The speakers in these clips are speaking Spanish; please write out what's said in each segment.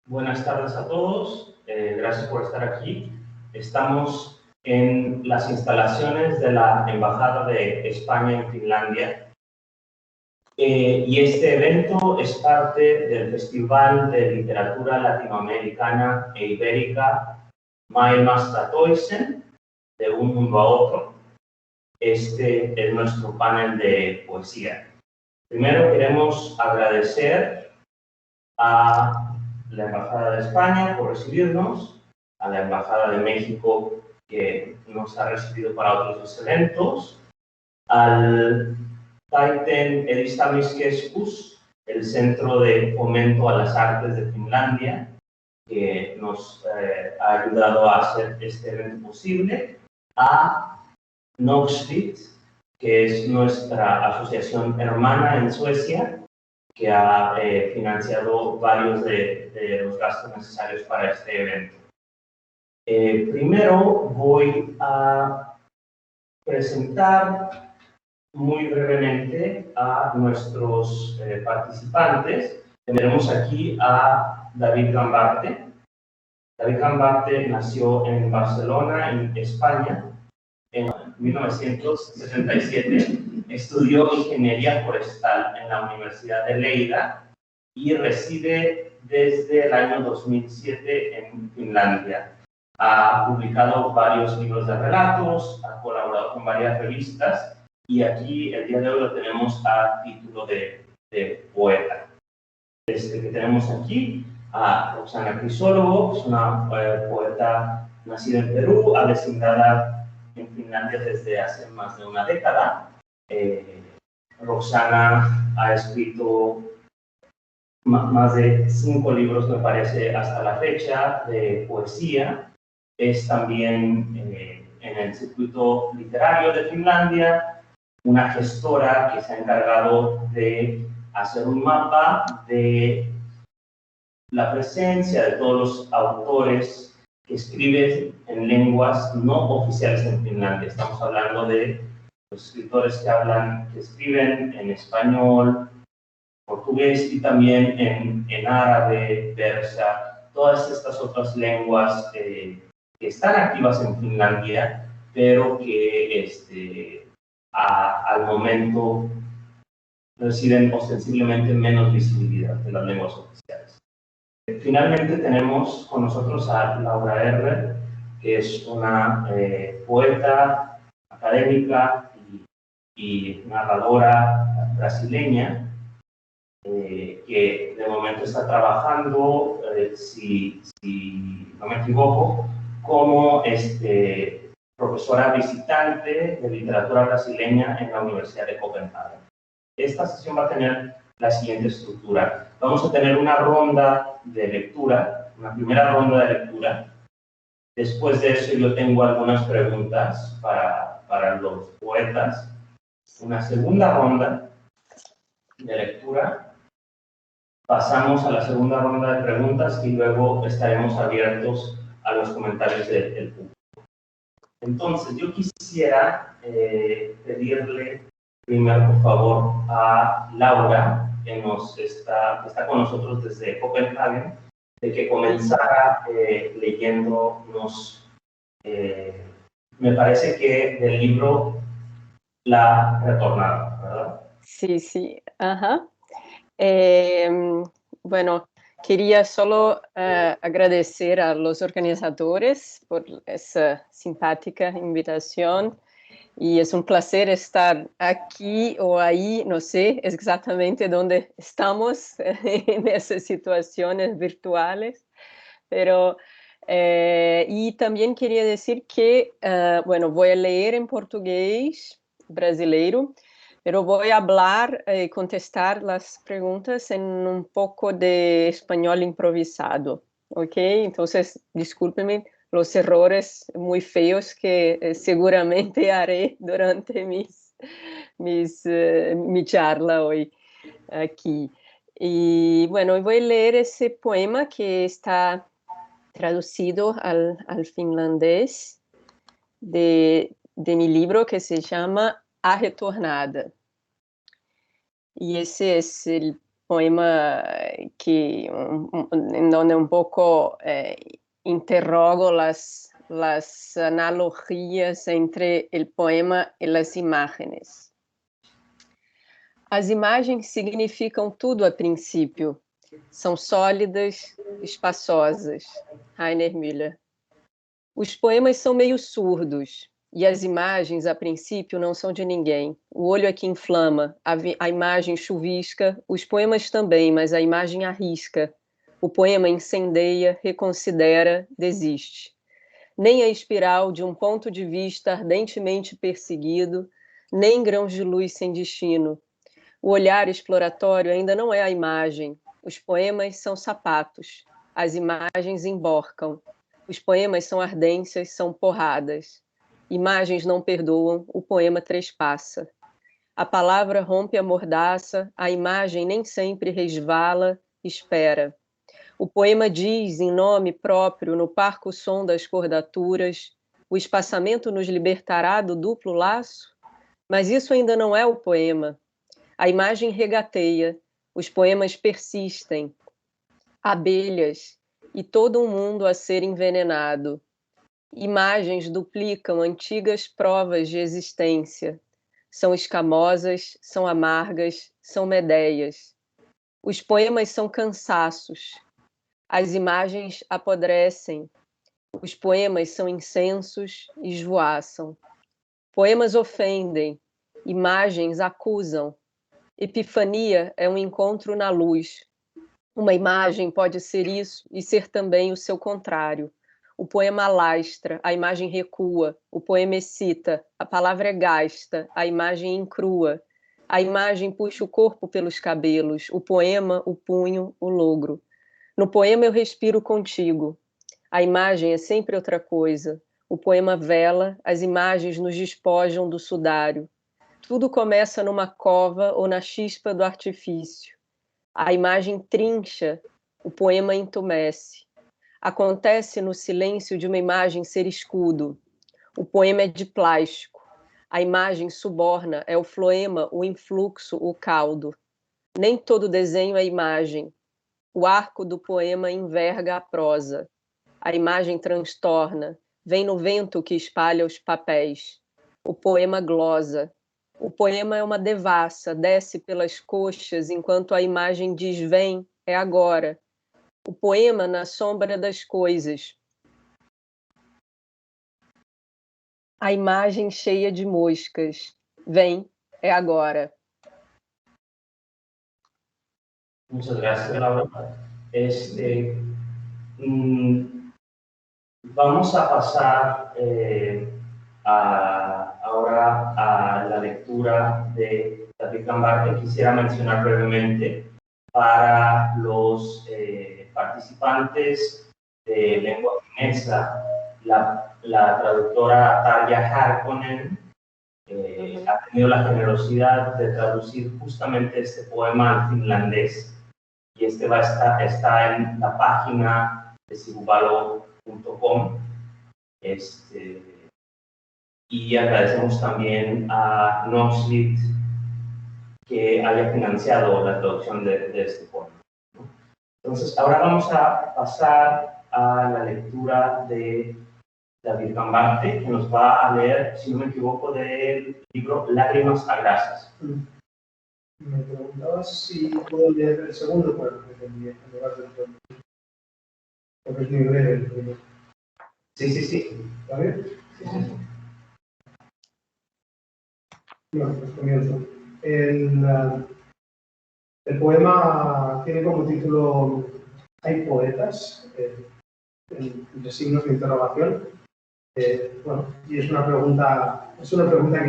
Buenas tardes a todos, gracias por estar aquí. Estamos en las instalaciones de la Embajada de España en Finlandia y este evento es parte del Festival de Literatura Latinoamericana e Ibérica Maailmasta toiseen, de un mundo a otro. Este es nuestro panel de poesía. Primero queremos agradecer a la Embajada de España por recibirnos, a la Embajada de México que nos ha recibido para otros dos eventos, al Taiteen Edistämiskeskus, el Centro de Fomento a las Artes de Finlandia, que nos ha ayudado a hacer este evento posible, a Noxfit, que es nuestra asociación hermana en Suecia, que ha financiado varios de los gastos necesarios para este evento. Primero voy a presentar muy brevemente a nuestros participantes. Tenemos aquí a David Gambarte. David Gambarte nació en Barcelona, en España, en 1977. Estudió ingeniería forestal en la Universidad de Lleida y reside desde el año 2007 en Finlandia. Ha publicado varios libros de relatos, ha colaborado con varias revistas y aquí el día de hoy lo tenemos a título de poeta. Este que tenemos aquí a Roxana Crisólogo, es una poeta nacida en Perú, avecindada en Finlandia desde hace más de una década. Roxana ha escrito más de 5 libros, me parece, hasta la fecha, de poesía. Es también en el circuito literario de Finlandia una gestora que se ha encargado de hacer un mapa de la presencia de todos los autores que escriben en lenguas no oficiales en Finlandia. Estamos hablando de los escritores que escriben en español, portugués y también en árabe, persa, todas estas otras lenguas que están activas en Finlandia, pero que al momento reciben ostensiblemente menos visibilidad de las lenguas oficiales. Finalmente tenemos con nosotros a Laura Herrer, que es una poeta académica y narradora brasileña, que de momento está trabajando, si no me equivoco, como profesora visitante de literatura brasileña en la Universidad de Copenhague. Esta sesión va a tener la siguiente estructura. Vamos a tener una ronda de lectura, una primera ronda de lectura. Después de eso yo tengo algunas preguntas para los poetas. Una segunda ronda de lectura. Pasamos a la segunda ronda de preguntas y luego estaremos abiertos a los comentarios del público. Entonces, yo quisiera pedirle primero, por favor, a Laura, que está con nosotros desde Copenhague, de que comenzara leyéndonos, me parece que del libro La Retornada, ¿verdad? Sí, sí, ajá. Bueno, quería solo agradecer a los organizadores por esa simpática invitación y es un placer estar aquí o ahí, no sé exactamente dónde estamos en esas situaciones virtuales, pero y también quería decir que, bueno, voy a leer en portugués brasileiro, pero voy a hablar y contestar las preguntas en un poco de español improvisado, ¿ok? Entonces, discúlpenme los errores muy feos que seguramente haré durante mi charla hoy aquí. Y bueno, voy a leer ese poema que está traducido al finlandés de mi libro que se llama A Retornada. Y ese es el poema en donde un poco interrogo las analogías entre el poema e las imagens. As imagens significam tudo a princípio. São sólidas, espaçosas. Rainer Müller. Os poemas são meio surdos, e as imagens, a princípio, não são de ninguém. O olho é que inflama, a imagem chuvisca, os poemas também, mas a imagem arrisca. O poema incendeia, reconsidera, desiste. Nem a espiral de um ponto de vista ardentemente perseguido, nem grãos de luz sem destino. O olhar exploratório ainda não é a imagem. Os poemas são sapatos. As imagens emborcam. Os poemas são ardências, são porradas. Imagens não perdoam, o poema trespassa. A palavra rompe a mordaça, a imagem nem sempre resvala, espera. O poema diz, em nome próprio, no parco som das cordaturas, o espaçamento nos libertará do duplo laço? Mas isso ainda não é o poema. A imagem regateia, os poemas persistem. Abelhas e todo um mundo a ser envenenado. Imagens duplicam antigas provas de existência. São escamosas, são amargas, são medeias. Os poemas são cansaços. As imagens apodrecem. Os poemas são incensos e esvoaçam. Poemas ofendem. Imagens acusam. Epifania é um encontro na luz. Uma imagem pode ser isso e ser também o seu contrário. O poema alastra, a imagem recua. O poema excita, a palavra é gasta, a imagem encrua. A imagem puxa o corpo pelos cabelos, o poema, o punho, o logro. No poema eu respiro contigo. A imagem é sempre outra coisa. O poema vela, as imagens nos despojam do sudário. Tudo começa numa cova ou na chispa do artifício. A imagem trincha, o poema entumece. Acontece no silêncio de uma imagem ser escudo. O poema é de plástico. A imagem suborna, é o floema, o influxo, o caldo. Nem todo desenho é imagem. O arco do poema enverga a prosa. A imagem transtorna, vem no vento que espalha os papéis. O poema glosa. O poema é uma devassa, desce pelas coxas enquanto a imagem diz vem, é agora. O poema na sombra das coisas. A imagem cheia de moscas. Vem, é agora. Muchas gracias, Laura. Vamos a pasar ahora a la lectura de David Gambarte. Quisiera mencionar brevemente para los participantes de lengua finesa, la traductora Tarja Harkonen ha tenido la generosidad de traducir justamente este poema al finlandés, y este está en la página de sivuvalo.com. Y agradecemos también a Noxlit que haya financiado la traducción de este poema. Entonces, ahora vamos a pasar a la lectura de David Gambarte, que nos va a leer, si no me equivoco, del libro Lágrimas a Grasas. Me preguntabas si puedo leer el segundo poema que te envié en lugar del primero. Porque es muy breve el primero. Sí. ¿Está bien? Sí. Bueno, pues comienzo. El poema tiene como título ¿Hay poetas? Entre signos de interrogación. Y es una pregunta que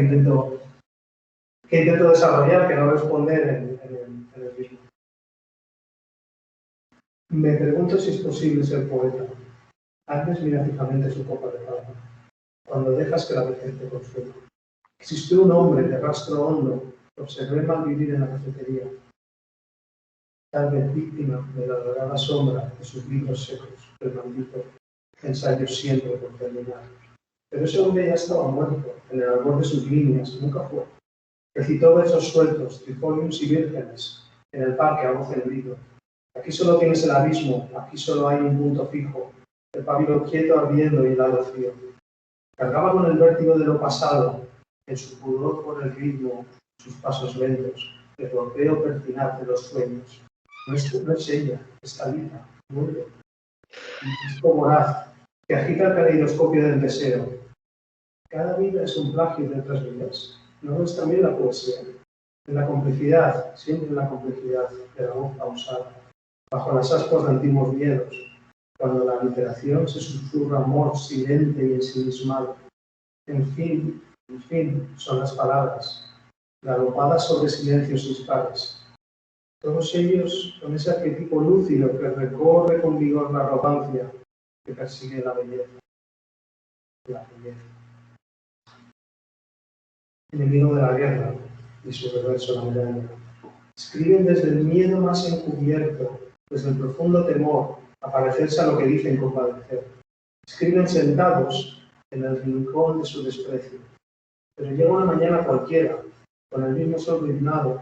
intento desarrollar, que no responder en el mismo. Me pregunto si es posible ser poeta. Agnes mira fijamente su copa de plata. Cuando dejas que la vejez te consuma. Existió un hombre de rastro hondo que observé malvivir en la cafetería. Tal vez víctima de la dorada sombra de sus libros secos, el maldito ensayo siempre por terminar. Pero ese hombre ya estaba muerto, en el albor de sus líneas, nunca fue. Recitó versos sueltos, trifoliums y vírgenes, en el parque a voz en grito. Aquí solo tienes el abismo, aquí solo hay un punto fijo, el pábilo quieto ardiendo y el halo frío. Cargaba con el vértigo de lo pasado, en su pudor por el ritmo, sus pasos lentos, el golpeo pertinaz de los sueños. No es ella, es Talita, muere. Un disco voraz que agita el caleidoscopio del deseo. Cada vida es un plagio de otras vidas. ¿No es también la poesía? En la complejidad, siempre en la complejidad de la voz pausada, bajo las ascuas de antiguos miedos, cuando la literación se susurra amor silente y ensimismado. En fin, son las palabras, galopadas sobre silencios dispares. Todos ellos con ese arquetipo lúcido que recorre con vigor la arrogancia que persigue la belleza. La belleza. Enemigo de la guerra, y su reverso la medalla. Escriben desde el miedo más encubierto, desde el profundo temor, a parecerse a lo que dicen compadecer. Escriben sentados en el rincón de su desprecio. Pero llega una mañana cualquiera, con el mismo sol brindado,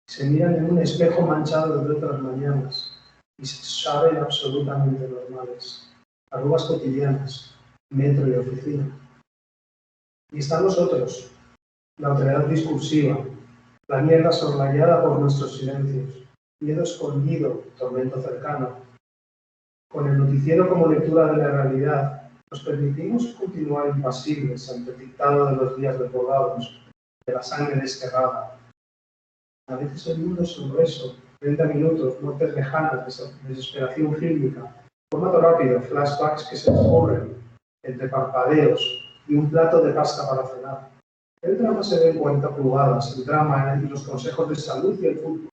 y se miran en un espejo manchado de otras mañanas, y se saben absolutamente normales. Arrugas cotidianas, metro y oficina. Y están los otros, la otredad discursiva, la mierda soslayada por nuestros silencios, miedo escondido, tormento cercano. Con el noticiero como lectura de la realidad, nos permitimos continuar impasibles ante el dictado de los días desbordados, de la sangre desterrada. A veces el mundo es un grueso, 30 minutos, muertes lejanas, desesperación fílmica, formato rápido, flashbacks que se escurren entre parpadeos y un plato de pasta para cenar. El drama se ve en 40 pulgadas, el drama y los consejos de salud y el fútbol,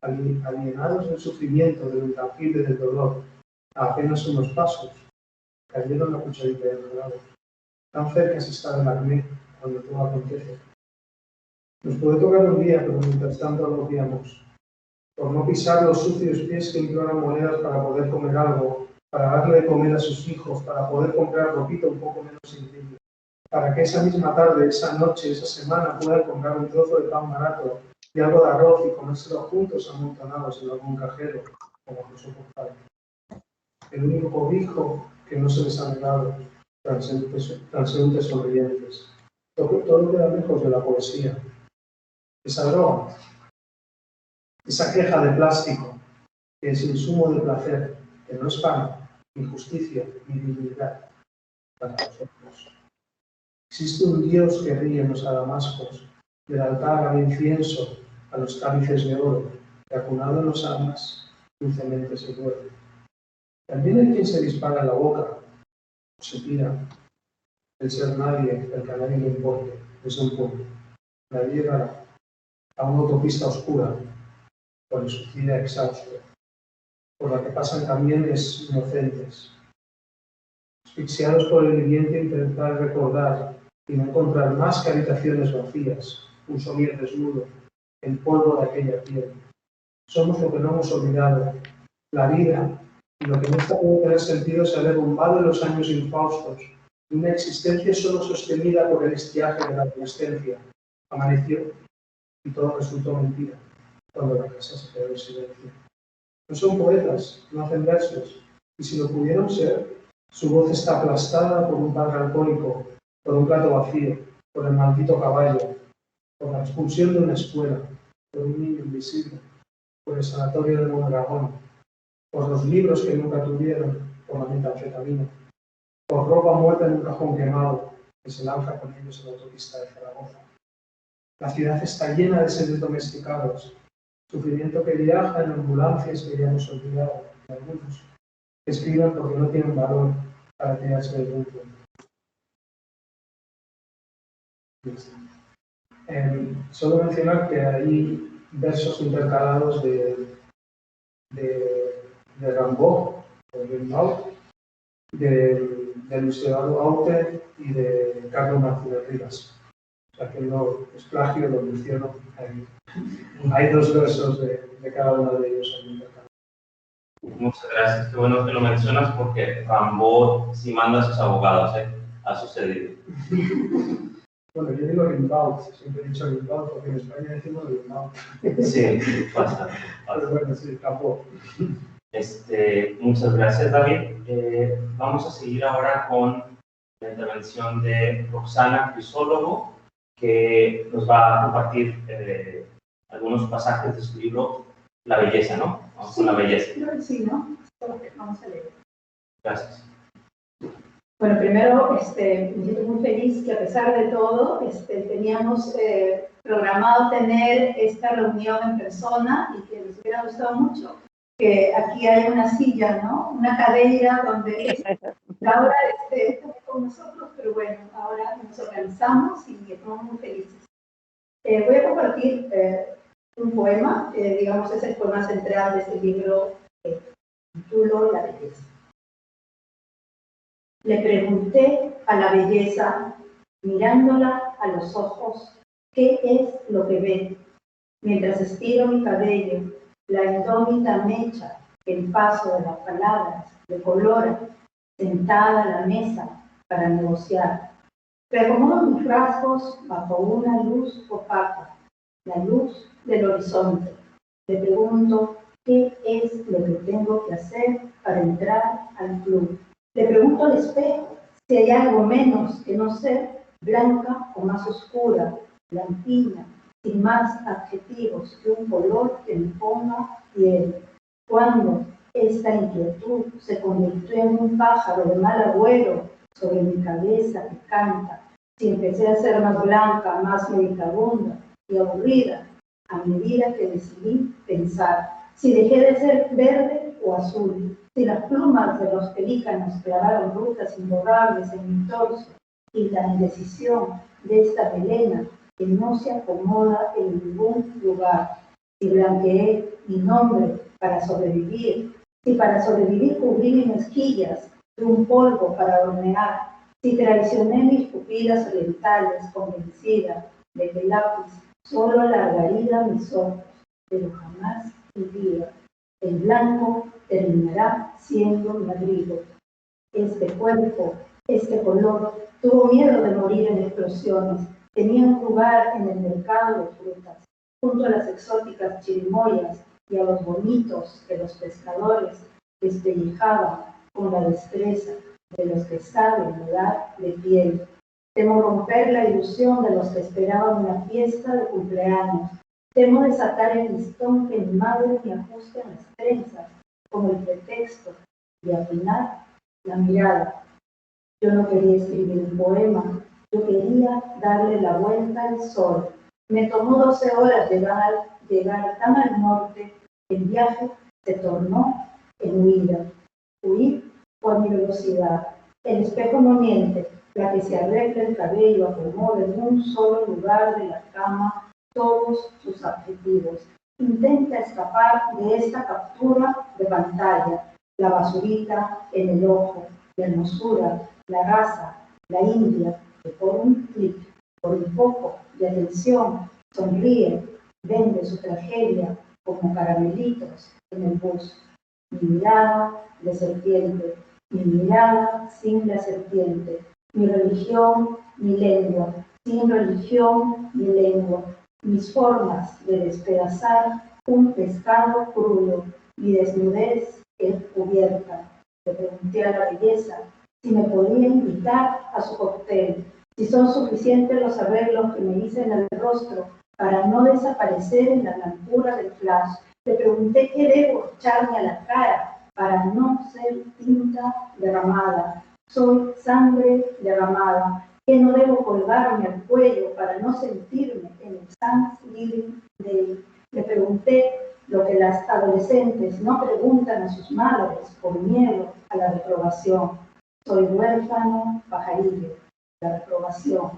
alienados del sufrimiento, del intangible, del dolor, a apenas unos pasos, cayeron la cucharita de helado. Tan cerca se está del acné cuando todo acontece. Nos puede tocar un día, pero mientras tanto lo odiamos. Por no pisar los sucios pies que imploran monedas para poder comer algo, para darle de comer a sus hijos, para poder comprar ropita un poco menos indigna. Para que esa misma tarde, esa noche, esa semana puedan comprar un trozo de pan barato y algo de arroz y comérselo juntos amontonados en algún cajero, como lo soportaron. El único cobijo que no se les ha negado, transeúntes sonrientes. Todo queda lejos de la poesía. Esa droga, esa queja de plástico, que es insumo de placer, que no es pan, ni justicia, ni dignidad para nosotros. Existe un Dios que ríe en los adamascos, del altar al incienso, a los cálices de oro, que acunado en los almas, dulcemente se duerme. También hay quien se dispara en la boca, o se tira, el ser nadie, el que a nadie le importe, desde un pueblo. La lleva a una autopista oscura, por el suicida exhausto, por la que pasan camiones inocentes, asfixiados por el viviente intentar recordar y no encontrar más que habitaciones vacías, un somier desnudo, el polvo de aquella piel. Somos lo que no hemos olvidado, la vida, y lo que no está puede tener sentido se ha derrumbado en los años infaustos, y una existencia solo sostenida por el estiaje de la adolescencia. Amaneció, y todo resultó mentira, cuando la casa se quedó en silencio. No son poetas, no hacen versos, y si lo pudieron ser, su voz está aplastada por un padre alcohólico, por un plato vacío, por el maldito caballo, por la expulsión de una escuela, por un niño invisible, por el sanatorio de Mondragón, por los libros que nunca tuvieron, por la metanfetamina, por ropa muerta en un cajón quemado, que se lanza con ellos en la autopista de Zaragoza. La ciudad está llena de seres domesticados, sufrimiento que viaja en ambulancias que ya hemos olvidado, y algunos que escriben porque no tienen valor para tirarse del grupo. Solo mencionar que hay versos intercalados de Rimbaud, de Luis Eduardo Aute y de Carlos Martínez Rivas. O sea que no es plagio, lo menciono. Hay dos versos de cada uno de ellos. Muchas gracias, qué bueno que lo mencionas porque Rimbaud sí manda a sus abogados, ha sucedido. Bueno, yo digo Rimbaud, siempre he dicho Rimbaud, porque en España decimos Rimbaud. Sí, bastante. Pero bueno, sí, tampoco. Muchas gracias, David. Vamos a seguir ahora con la intervención de Roxana Crisólogo, que nos va a compartir algunos pasajes de su libro La belleza, ¿no? Vamos con la belleza. Sí, ¿no? Vamos a leer. Gracias. Bueno, primero me siento muy feliz que a pesar de todo teníamos programado tener esta reunión en persona y que les hubiera gustado mucho. Que aquí hay una silla, ¿no? Una cadera donde Laura está con nosotros, pero bueno, ahora nos organizamos y estamos muy felices. Voy a compartir un poema, digamos es el poema central de este libro que titulo La belleza. Le pregunté a la belleza, mirándola a los ojos, ¿qué es lo que ve? Mientras estiro mi cabello, la indómita mecha, el paso de las palabras, decolora, sentada a la mesa para negociar. Reacomodo mis rasgos bajo una luz opaca, la luz del horizonte. Le pregunto, ¿qué es lo que tengo que hacer para entrar al club? Le pregunto al espejo si hay algo menos que no ser blanca o más oscura, blanquina, sin más adjetivos que un color que me ponga piel. Cuando esta inquietud se convirtió en un pájaro de mal agüero sobre mi cabeza que canta, si empecé a ser más blanca, más medicabunda y aburrida, a medida que decidí pensar, si dejé de ser verde o azul, si las plumas de los pelícanos clavaron rutas imborrables en mi torso y la indecisión de esta melena que no se acomoda en ningún lugar, si blanqueé mi nombre para sobrevivir, si para sobrevivir cubrí mis mezquillas de un polvo para hornear, si traicioné mis pupilas orientales convencida de que el lápiz solo alargaría mis ojos, pero jamás iría. El blanco terminará siendo mi abrigo. Este cuerpo, este color, tuvo miedo de morir en explosiones. Tenía un lugar en el mercado de frutas, junto a las exóticas chirimoyas y a los bonitos que los pescadores despellejaban con la destreza de los que saben mudar de piel. Temo romper la ilusión de los que esperaban una fiesta de cumpleaños. Temo desatar el listón que mi madre me ajuste en las trenzas como el pretexto de afinar la mirada. Yo no quería escribir un poema, yo quería darle la vuelta al sol. Me tomó 12 horas llegar tan al norte que el viaje se tornó en huida. Huir por mi velocidad. El espejo no miente, la que se arregla el cabello acomoda en un solo lugar de la cama todos sus adjetivos. Intenta escapar de esta captura de pantalla, la basurita en el ojo, la hermosura, la raza, la india, que por un clic, por un poco de atención, sonríe, vende su tragedia como caramelitos en el bus. Mi mirada de serpiente, mi mirada sin la serpiente, mi religión, mi lengua, sin religión, mi lengua, mis formas de despedazar un pescado crudo, mi desnudez cubierta. Le pregunté a la belleza si me podía invitar a su cóctel, si son suficientes los arreglos que me hice en el rostro para no desaparecer en la blancura del flash. Le pregunté qué debo echarme a la cara para no ser tinta derramada. Soy sangre derramada. ¿Qué no debo colgarme al cuello para no sentirme en el Thanksgiving Day? Le pregunté lo que las adolescentes no preguntan a sus madres por miedo a la reprobación. Soy huérfano, pajarillo, la reprobación,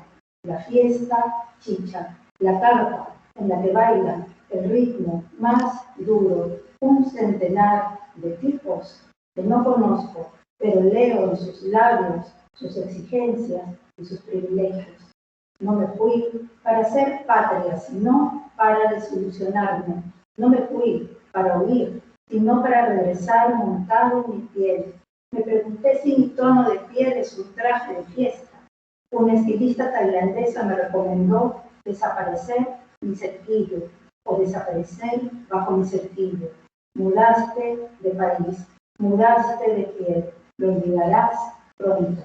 la fiesta, chicha, la carpa en la que bailan el ritmo más duro, un centenar de tipos que no conozco, pero leo en sus labios sus exigencias y sus privilegios. No me fui para ser patria, sino para desilusionarme. No me fui para huir, sino para regresar montado en mi piel. Me pregunté si mi tono de piel es un traje de fiesta, Una estilista tailandesa me recomendó desaparecer mi cerquillo o desaparecer bajo mi cerquillo. Mudaste de país, mudaste de piel, lo olvidarás pronto.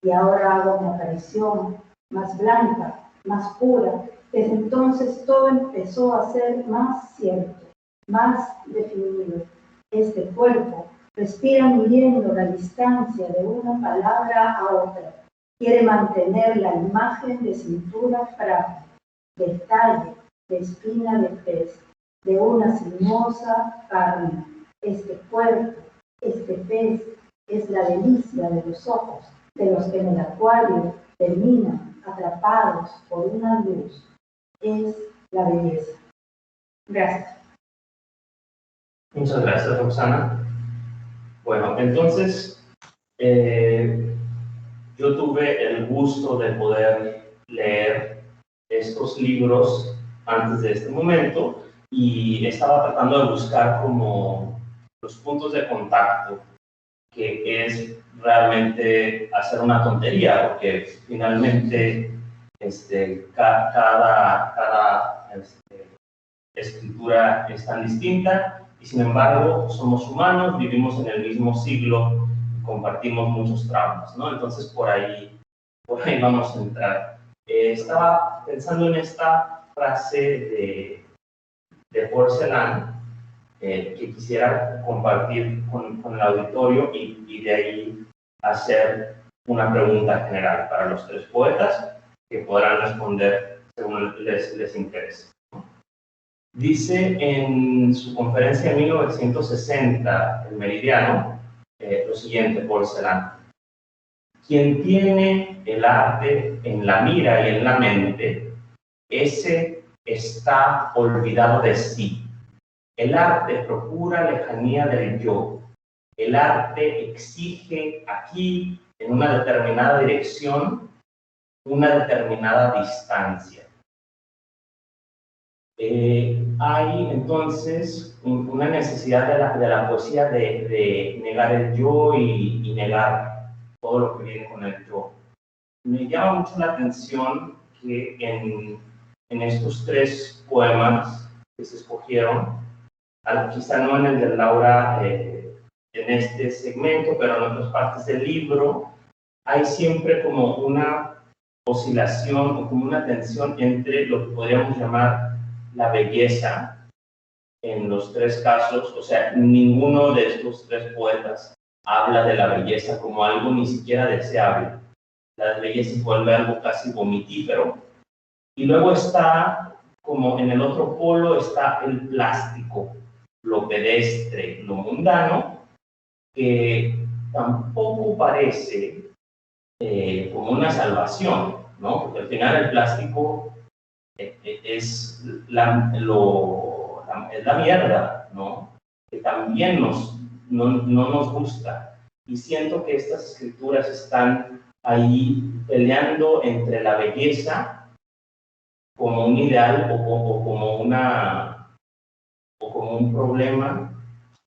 Y ahora hago mi aparición más blanca, más pura. Desde entonces todo empezó a ser más cierto, más definido. Este cuerpo respira midiendo la distancia de una palabra a otra. Quiere mantener la imagen de cintura frágil, de talle, de espina de pez, de una sinuosa carne. Este cuerpo, este pez, es la delicia de los ojos, de los que en el acuario terminan atrapados por una luz. Es la belleza. Gracias. Muchas gracias, Roxana. Bueno, entonces, yo tuve el gusto de poder leer estos libros antes de este momento y estaba tratando de buscar como los puntos de contacto, que es realmente hacer una tontería, porque finalmente cada escritura es tan distinta y sin embargo somos humanos, vivimos en el mismo siglo y compartimos muchos traumas, ¿no? Entonces por ahí vamos a entrar. Estaba pensando en esta frase de Porcelán que quisiera compartir con el auditorio y de ahí hacer una pregunta general para los tres poetas que podrán responder según les interese. Dice en su conferencia en 1960, el Meridiano, lo siguiente, Porcelán: quien tiene el arte en la mira y en la mente, ese está olvidado de sí. El arte procura lejanía del yo. El arte exige aquí, en una determinada dirección, una determinada distancia. Hay entonces una necesidad de la poesía de negar el yo y negar todo lo que viene con el yo. Me llama mucho la atención que en estos tres poemas que se escogieron, quizá no en el de Laura en este segmento, pero en otras partes del libro, hay siempre como una oscilación o como una tensión entre lo que podríamos llamar la belleza en los tres casos. O sea, ninguno de estos tres poetas habla de la belleza como algo ni siquiera deseable. La belleza se vuelve algo casi vomitífero. Y luego está, como en el otro polo, está el plástico, lo pedestre, lo mundano, que tampoco parece como una salvación, ¿no? Porque al final el plástico es la mierda, ¿no? Que también no nos gusta. Y siento que estas escrituras están ahí peleando entre la belleza como un ideal o como un problema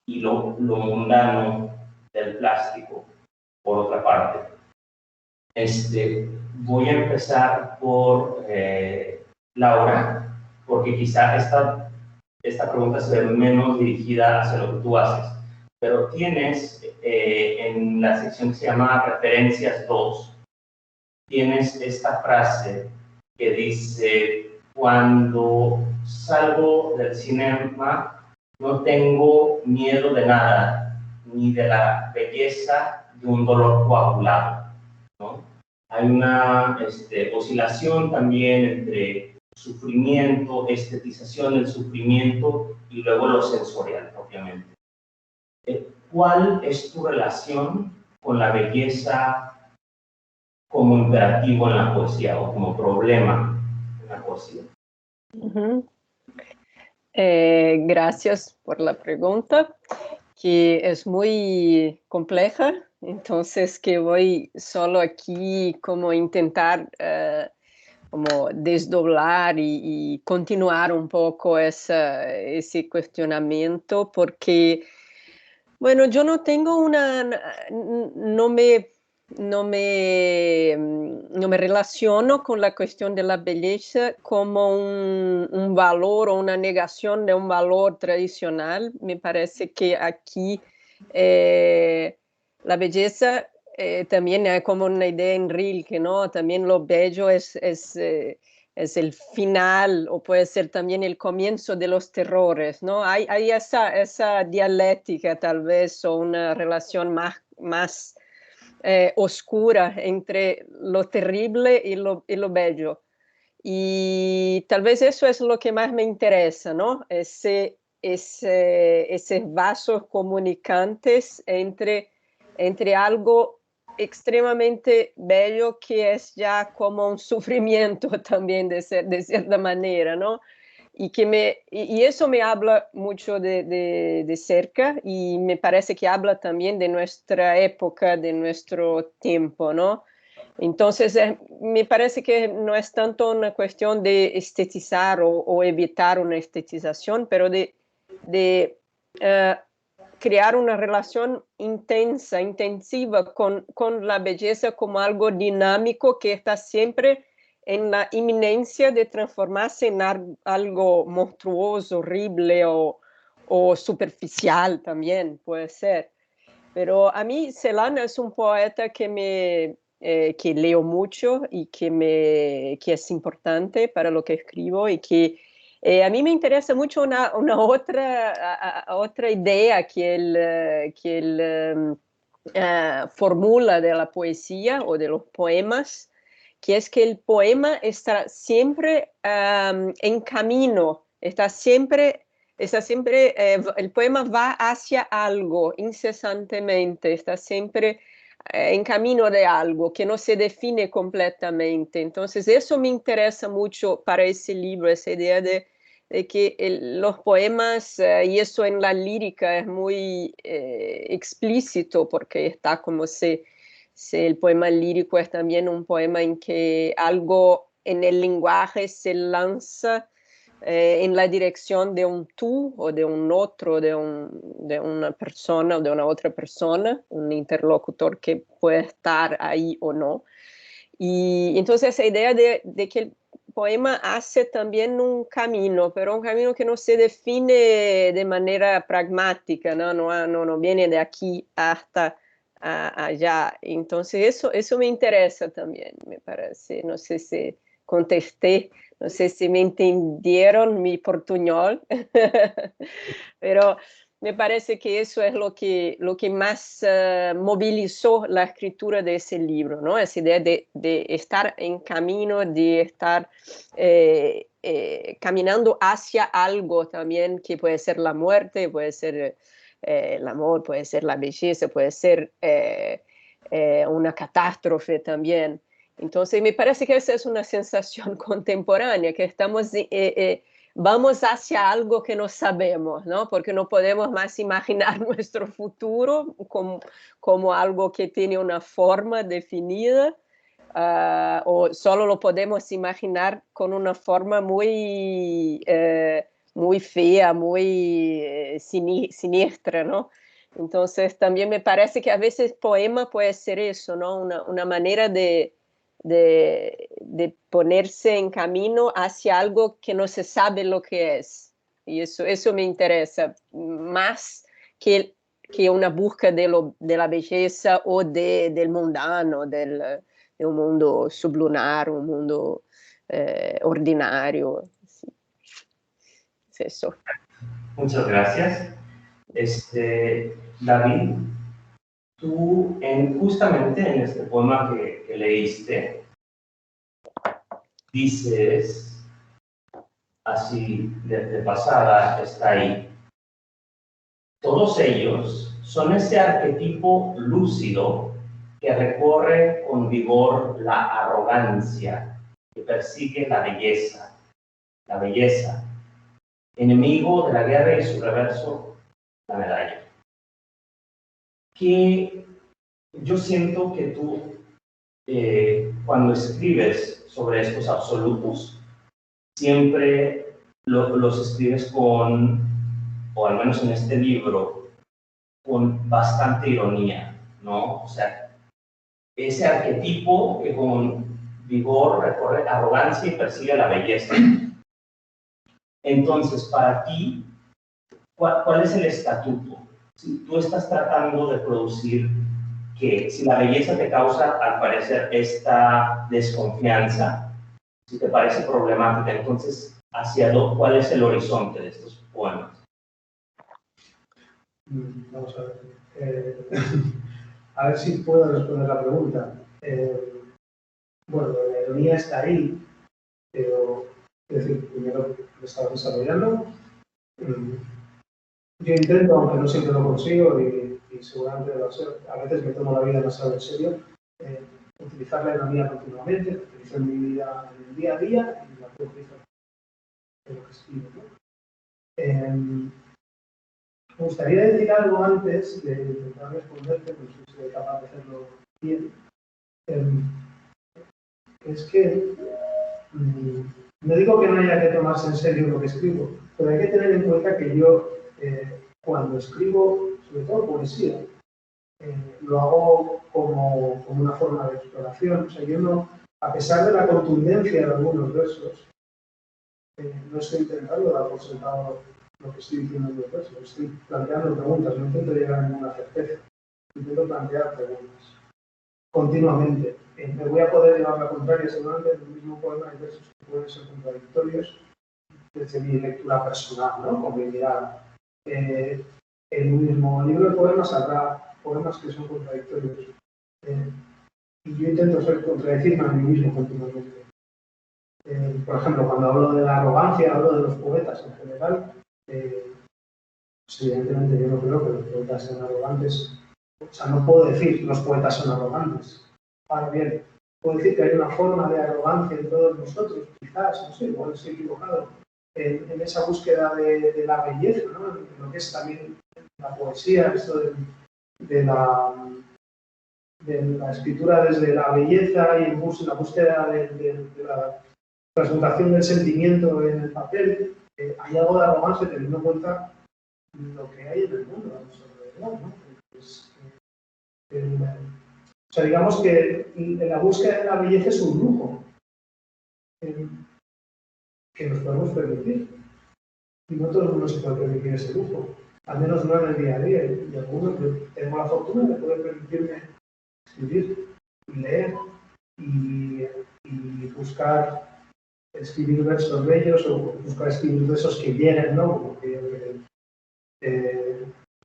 y lo mundano del plástico, por otra parte. Voy a empezar por Laura, porque quizá esta pregunta se ve menos dirigida hacia lo que tú haces, pero tienes en la sección que se llama Referencias 2, tienes esta frase que dice: cuando salgo del cinema no tengo miedo de nada, ni de la belleza de un dolor coagulado, ¿no? Hay una oscilación también entre sufrimiento, estetización del sufrimiento y luego lo sensorial propiamente. ¿Cuál es tu relación con la belleza como imperativo en la poesía o como problema en la poesía? Gracias por la pregunta, que es muy compleja, entonces que voy solo aquí como intentar como desdoblar y continuar un poco ese cuestionamiento, porque, bueno, yo no tengo no me no me relaciono con la cuestión de la belleza como un valor o una negación de un valor tradicional. Me parece que aquí la belleza también hay como una idea en Rilke, ¿no? También lo bello es el final o puede ser también el comienzo de los terrores, ¿no? Hay esa dialéctica tal vez o una relación más oscura entre lo terrible y lo bello. Y tal vez eso es lo que más me interesa, ¿no? Esos vasos comunicantes entre algo extremadamente bello que es ya como un sufrimiento también de cierta manera, ¿no? Y eso me habla mucho de cerca y me parece que habla también de nuestra época, de nuestro tiempo, ¿no? Entonces, me parece que no es tanto una cuestión de estetizar o evitar una estetización, pero de crear una relación intensiva con la belleza como algo dinámico que está siempre en la inminencia de transformarse en algo monstruoso, horrible o superficial también, puede ser. Pero a mí Celan es un poeta que leo mucho y que es importante para lo que escribo y que a mí me interesa mucho una otra idea que él formula de la poesía o de los poemas, que es que el poema está siempre en camino, el poema va hacia algo incesantemente, está siempre en camino de algo que no se define completamente. Entonces, eso me interesa mucho para ese libro, esa idea de que los poemas, y eso en la lírica es muy explícito, porque está como si el poema lírico es también un poema en que algo en el lenguaje se lanza en la dirección de un tú o de un otro, de una persona o de una otra persona, un interlocutor que puede estar ahí o no. Y entonces esa idea de que el poema hace también un camino, pero un camino que no se define de manera pragmática, no viene de aquí hasta allá. Entonces eso me interesa también, me parece. No sé si contesté, no sé si me entendieron mi portuñol, pero me parece que eso es lo que más movilizó la escritura de ese libro, ¿no? Esa idea de estar en camino, de estar caminando hacia algo también, que puede ser la muerte, puede ser el amor, puede ser la belleza, puede ser una catástrofe también. Entonces, me parece que esa es una sensación contemporánea, que vamos hacia algo que no sabemos, ¿no? Porque no podemos más imaginar nuestro futuro como algo que tiene una forma definida, o solo lo podemos imaginar con una forma muy fea, muy siniestra, ¿no? Entonces, también me parece que a veces poema puede ser eso, ¿no? Una manera de ponerse en camino hacia algo que no se sabe lo que es. Y eso me interesa, más que una búsqueda de la belleza o del mundano, de un mundo sublunar, un mundo ordinario. Sí. Es eso. Muchas gracias. David, tú justamente en este poema que leíste, dices, así de pasada está ahí, todos ellos son ese arquetipo lúcido que recorre con vigor la arrogancia, que persigue la belleza, enemigo de la guerra y su reverso, la medalla. Que yo siento que tú, cuando escribes sobre estos absolutos, siempre los escribes con, o al menos en este libro, con bastante ironía, ¿no? O sea, ese arquetipo que con vigor recorre arrogancia y persigue la belleza. Entonces, para ti, ¿cuál es el estatuto? Si tú estás tratando de producir que si la belleza te causa, al parecer, esta desconfianza, si te parece problemática, entonces, ¿cuál es el horizonte de estos poemas? Vamos a ver. A ver si puedo responder la pregunta. Bueno, la ironía está ahí, pero, es decir, primero lo estaba desarrollando. Yo intento, aunque no siempre lo consigo, y seguramente va a ser, a veces me tomo la vida demasiado en serio, utilizar la ironía continuamente, la utilizo en mi vida, en el día a día, y la puedo utilizar en lo que escribo, ¿no? Me gustaría decir algo antes de intentar responderte, no sé si soy capaz de hacerlo bien. Es que no digo que no haya que tomarse en serio lo que escribo, pero hay que tener en cuenta que yo, cuando escribo, sobre todo poesía, lo hago como una forma de exploración. O sea, yo no, a pesar de la contundencia de algunos versos, no estoy intentando dar por sentado lo que estoy diciendo en los versos. Estoy planteando preguntas, no intento llegar a ninguna certeza. Intento plantear preguntas continuamente. Me voy a poder llevar la contraria, seguramente en el mismo poema hay versos que pueden ser contradictorios desde mi lectura personal, ¿no? Con mi mirada. En un mismo libro de poemas habrá poemas que son contradictorios. Y yo intento contradecirme a mí mismo continuamente. Por ejemplo, cuando hablo de la arrogancia, hablo de los poetas en general. Pues evidentemente yo no creo que los poetas sean arrogantes. O sea, no puedo decir los poetas son arrogantes. Ahora bien, puedo decir que hay una forma de arrogancia en todos nosotros, quizás, no sé, igual estoy equivocado, en esa búsqueda de la belleza, ¿no? En lo que es también la poesía, esto de la escritura desde la belleza y en la búsqueda de la transmutación del sentimiento en el papel. Hay algo de arrogancia teniendo en cuenta lo que hay en el mundo a nuestro alrededor, ¿no? O sea, digamos que la búsqueda de la belleza es un lujo que nos podemos permitir. Y no todo el mundo se puede permitir ese lujo, al menos no en el día a día. Y algunos tengo la fortuna de poder permitirme escribir y leer y buscar escribir versos bellos o buscar escribir versos que lleguen, ¿no?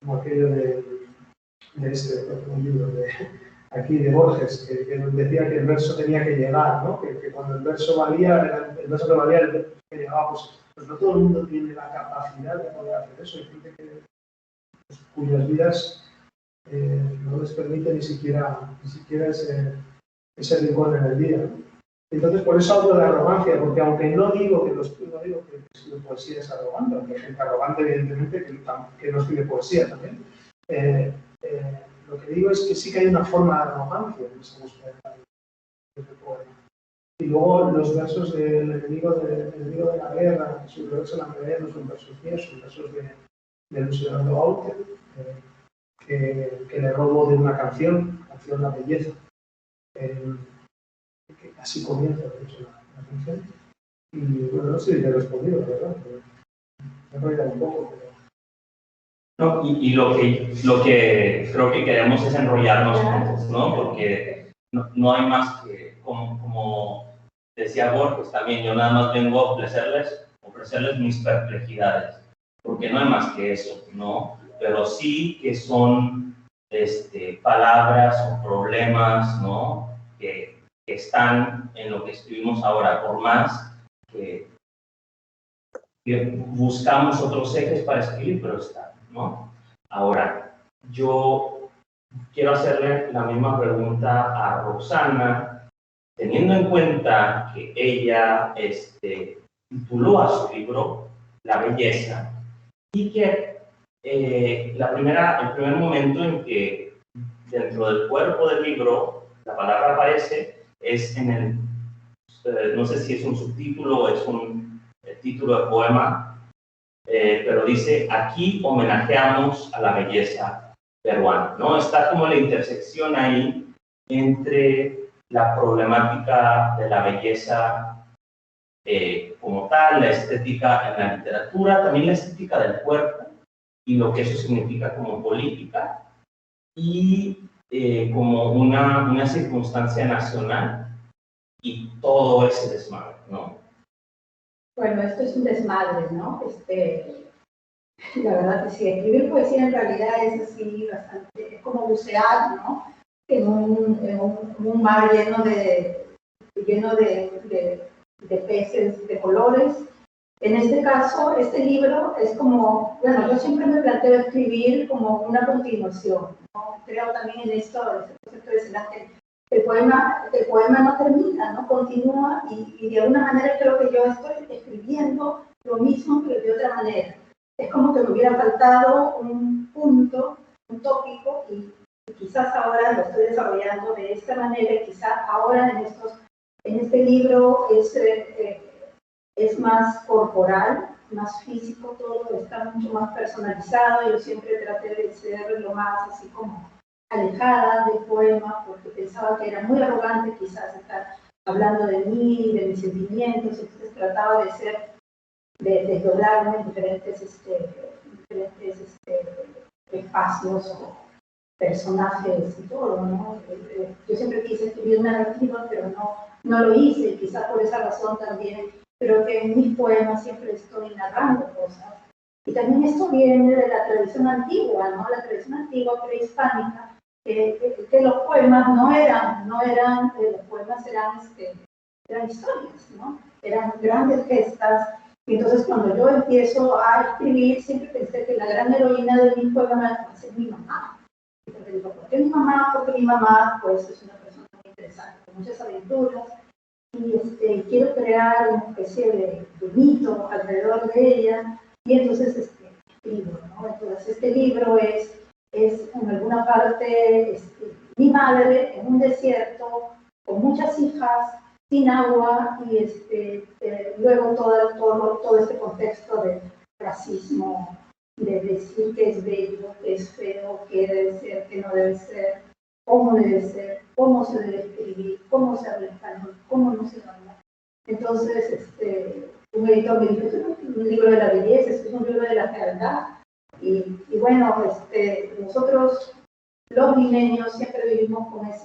Como aquello de un libro aquí de Borges, que decía que el verso tenía que llegar, ¿no? Que cuando el verso valía, el verso que valía el verso que llegaba, pues no todo el mundo tiene la capacidad de poder hacer eso. Hay gente cuyas vidas no les permite ni siquiera ese rincón en el día, ¿no? Entonces, por eso hablo de arrogancia, porque aunque no digo que la poesía es arrogante, aunque hay gente arrogante, evidentemente, que no escribe poesía también, lo que digo es que sí que hay una forma de arrogancia en esa búsqueda del poema. Y luego los versos del enemigo de la guerra, los versos de la guerra no son versos míos, son versos de Luis Eduardo Aute, que le robo de una canción La Belleza. Que así comienza, de hecho, la canción. Y bueno, no sé si te he respondido, la verdad, pero me he enrollado un poco. Pero... No, y lo que creo que queremos es enrollarnos juntos, ¿no? Porque no hay más que, como decía Borges también, yo nada más vengo a ofrecerles mis perplejidades, porque no hay más que eso, ¿no? Pero sí que son palabras o problemas, ¿no? Que están en lo que escribimos ahora, por más que buscamos otros ejes para escribir, pero están, ¿no? Ahora, yo quiero hacerle la misma pregunta a Roxana, teniendo en cuenta que ella tituló a su libro La Belleza, y que el primer momento en que dentro del cuerpo del libro la palabra aparece es en el, no sé si es un subtítulo o es un título de poema, pero dice, aquí homenajeamos a la belleza peruana, ¿no? Está como la intersección ahí entre la problemática de la belleza como tal, la estética en la literatura, también la estética del cuerpo y lo que eso significa como política, y como una circunstancia nacional y todo ese desmadre, ¿no? Bueno, esto es un desmadre, ¿no? La verdad que sí, escribir poesía en realidad es así bastante, es como bucear, ¿no? En un mar lleno de peces, de colores. En este caso, este libro es como, bueno, yo siempre me planteo escribir como una continuación, ¿no? Creo también en esto, el poema no termina, ¿no? Continúa y de alguna manera creo que yo estoy escribiendo lo mismo, pero de otra manera. Es como que me hubiera faltado un punto, un tópico, y quizás ahora lo estoy desarrollando de esta manera, y quizás ahora en este libro es más corporal, más físico, todo está mucho más personalizado. Yo siempre traté de ser lo más así como alejada del poema, porque pensaba que era muy arrogante quizás estar hablando de mí, de mis sentimientos, entonces trataba de desdoblarme en diferentes espacios o personajes y todo, ¿no? Yo siempre quise escribir narrativa, pero no lo hice, y quizás por esa razón también creo que en mis poemas siempre estoy narrando cosas. Y también esto viene de la tradición antigua, ¿no? La tradición antigua prehispánica, que los poemas no eran los poemas eran historias, ¿no? Eran grandes gestas. Y entonces cuando yo empiezo a escribir, siempre pensé que la gran heroína de mi poema va a ser mi mamá. Y porque digo, ¿por qué mi mamá? Porque mi mamá, pues, es una persona muy interesante, con muchas aventuras, y quiero crear una especie de mito alrededor de ella, y entonces escribo, ¿no? Entonces este libro es en alguna parte mi madre en un desierto con muchas hijas, sin agua, y luego todo este contexto de racismo, de decir que es bello, que es feo, que debe ser, que no debe ser, cómo se debe escribir, cómo se habla español, cómo no se habla. Entonces, un editor me dijo, esto es un libro de la belleza, esto es un libro de la fealdad. Y bueno, nosotros los limeños siempre vivimos con eso